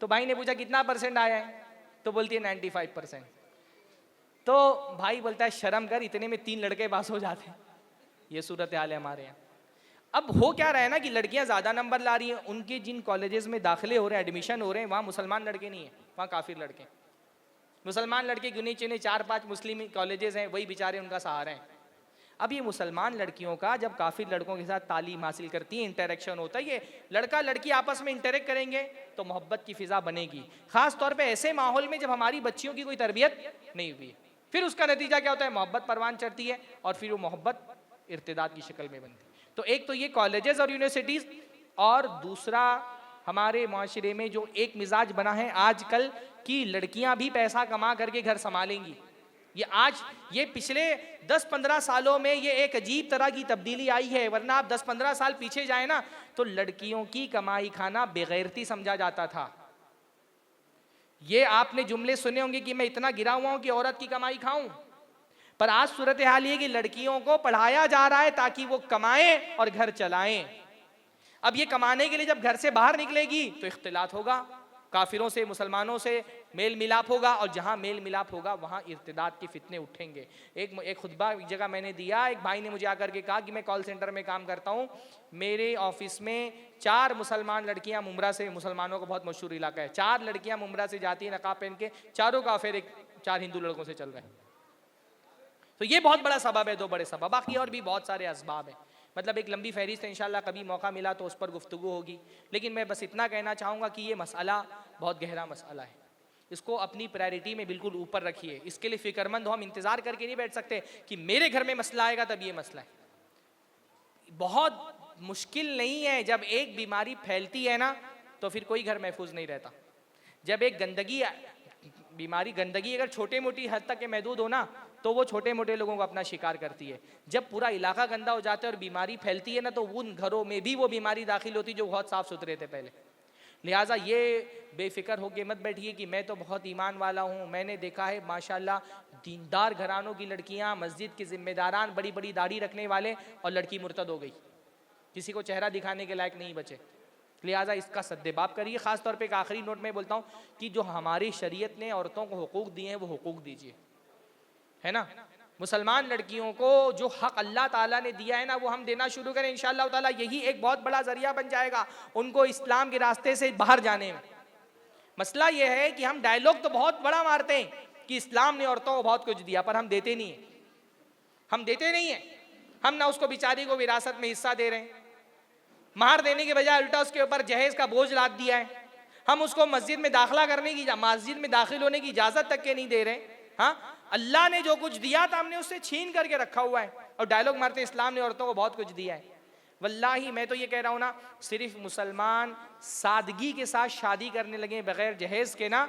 तो भाई ने पूछा कितना % आया है, तो बोलती है 95%। तो भाई बोलता है शर्म कर, इतने में 3 लड़के पास हो जाते हैं। ये सूरत हाल है हमारे यहाँ। अब हो क्या रहा है ना कि लड़कियां ज्यादा नंबर ला रही हैं, उनके जिन कॉलेजेस में दाखिले हो रहे हैं, एडमिशन हो रहे हैं, वहाँ मुसलमान लड़के नहीं है, वहाँ काफिर लड़के। मुसलमान लड़के गिने चुने 4-5 मुस्लिम कॉलेजेस हैं, वही बेचारे उनका सहारा है। अब ये मुसलमान लड़कियों का जब काफिर लड़कों के साथ तालीम हासिल करती है, इंटरेक्शन होता है, ये लड़का लड़की आपस में इंटरेक्ट करेंगे तो मोहब्बत की फिजा बनेगी। खास तौर पे ऐसे माहौल में जब हमारी बच्चियों की कोई तरबियत नहीं हुई, फिर उसका नतीजा क्या होता है, मोहब्बत परवान चढ़ती है और फिर वो मोहब्बत इर्तिदाद की शक्ल में बनती है। तो एक तो ये कॉलेजेस और यूनिवर्सिटीज, और दूसरा हमारे माशरे में जो एक मिजाज बना है आजकल की लड़कियां भी पैसा कमा करके घर संभालेंगी। ये पिछले 10-15 सालों में ये एक अजीब तरह की तब्दीली आई है, वरना आप 10-15 साल पीछे जाए ना तो लड़कियों की कमाई खाना बेगैरती समझा जाता था। ये आपने जुमले सुने होंगे कि मैं इतना गिरा हुआ हूं कि औरत की कमाई खाऊं, पर आज सूरत हाल ये कि लड़कियों को पढ़ाया जा रहा है ताकि वो कमाएं और घर चलाएं। अब ये कमाने के लिए जब घर से बाहर निकलेगी तो इख्तिलात होगा, काफिरों से मुसलमानों से मेल मिलाप होगा, और जहां मेल मिलाप होगा वहां इर्तिदाद के फितने उठेंगे। एक खुतबा एक जगह मैंने दिया, एक भाई ने मुझे आकर के कहा कि मैं कॉल सेंटर में काम करता हूं, मेरे ऑफिस में 4 मुसलमान लड़कियां मुमरा से, मुसलमानों का बहुत मशहूर इलाका है, 4 लड़कियां मुमरा से जाती हैं नकाब पहन के, चारों का अफेयर 4 हिंदू लड़कों से चल रहा है। तो ये बहुत बड़ा सबब है, 2 बड़े सबब, बाकी और भी बहुत सारे असबाब हैं। मतलब एक लंबी फहरिस्त है, इंशाल्लाह कभी मौका मिला तो उस पर गुफ्तगू होगी, लेकिन मैं बस इतना कहना चाहूँगा कि ये मसला बहुत गहरा मसला है, इसको अपनी प्रायोरिटी में बिल्कुल ऊपर रखिए। इसके लिए फिक्रमंद हो, हम इंतज़ार करके नहीं बैठ सकते कि मेरे घर में मसला आएगा तब ये मसला है। बहुत मुश्किल नहीं है, जब एक बीमारी फैलती है ना तो फिर कोई घर महफूज नहीं रहता। जब एक गंदगी अगर छोटे मोटी हद तक के महदूद हो ना तो वो छोटे मोटे लोगों को अपना शिकार करती है। जब पूरा इलाका गंदा हो जाता है और बीमारी फैलती है ना तो उन घरों में भी वो बीमारी दाखिल होती जो बहुत साफ सुथरे थे पहले। लिहाजा ये बेफिक्र होके मत बैठिए कि मैं तो बहुत ईमान वाला हूँ। मैंने देखा है माशाल्लाह दीनदार घरानों की लड़कियाँ, मस्जिद के जिम्मेदारान, बड़ी बड़ी दाढ़ी रखने वाले, और लड़की मुर्तद हो गई, किसी को चेहरा दिखाने के लायक नहीं बचे। लिहाजा इसका सद्देबाब करिए। ख़ास तौर पे एक आखिरी नोट में बोलता हूँ कि जो हमारी शरीयत ने औरतों को हुकूक दिए हैं वो हुकूक दीजिए, है ना। मुसलमान लड़कियों को जो हक अल्लाह ताला ने दिया है ना वो हम देना शुरू करें, इंशाअल्लाह ताला यही एक बहुत बड़ा जरिया बन जाएगा उनको इस्लाम के रास्ते से बाहर जाने में। मसला ये है कि हम डायलॉग तो बहुत बड़ा मारते हैं कि इस्लाम ने औरतों को बहुत कुछ दिया, पर हम देते नहीं हैं। हम ना उसको बेचारी को विरासत में हिस्सा दे रहे हैं, मार देने के बजाय उल्टा उसके ऊपर जहेज का बोझ लाद दिया है। हम उसको मस्जिद में दाखिल होने की इजाजत तक के नहीं दे रहे। हाँ, अल्लाह ने जो कुछ दिया था हमने उससे छीन करके रखा हुआ है, और डायलॉग मारते इस्लाम ने औरतों को बहुत कुछ दिया है। वल्लाही मैं तो ये कह रहा हूँ ना, सिर्फ मुसलमान सादगी के साथ शादी करने लगे बगैर जहेज के ना,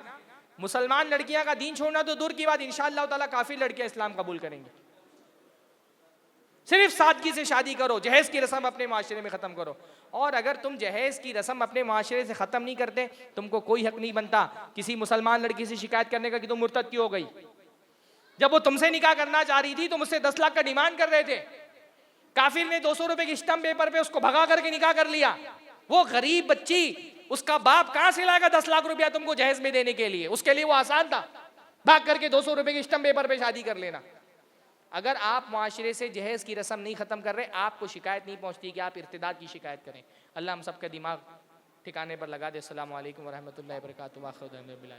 मुसलमान लड़कियां का दीन छोड़ना तो दूर की बात, इंशाअल्लाह ताला काफी लड़कियां इस्लाम कबूल करेंगी। सिर्फ सादगी से शादी करो, जहेज की रस्म अपने माशरे में ख़त्म करो। और अगर तुम जहेज की रस्म अपने माशरे से ख़त्म नहीं करते, तुमको कोई हक नहीं बनता किसी मुसलमान लड़की से शिकायत करने का कि तुम मुर्तद क्यों हो गई। जब वो तुमसे निकाह करना चाह रही थी तो मुझसे 10 लाख का डिमांड कर रहे थे, काफिर ने 200 रुपए की स्टम्प पेपर पे उसको भगा करके निकाह कर लिया। वो गरीब बच्ची, उसका बाप कहां से लाएगा 10 लाख रुपया तुमको जहेज में देने के लिए? उसके लिए वो आसान था, भाग करके 200 रुपए के स्टम्प पेपर पे शादी कर लेना। अगर आप माशरे से जहेज़ की रस्म नहीं ख़त्म कर रहे, आपको शिकायत नहीं पहुंचती कि आप इर्तिदाद की शिकायत करें। अल्लाह हम सबका दिमाग ठिकाने पर लगा दे। अस्सलामु अलैकुम वरहमतुल्लाहि वबरकातुहू।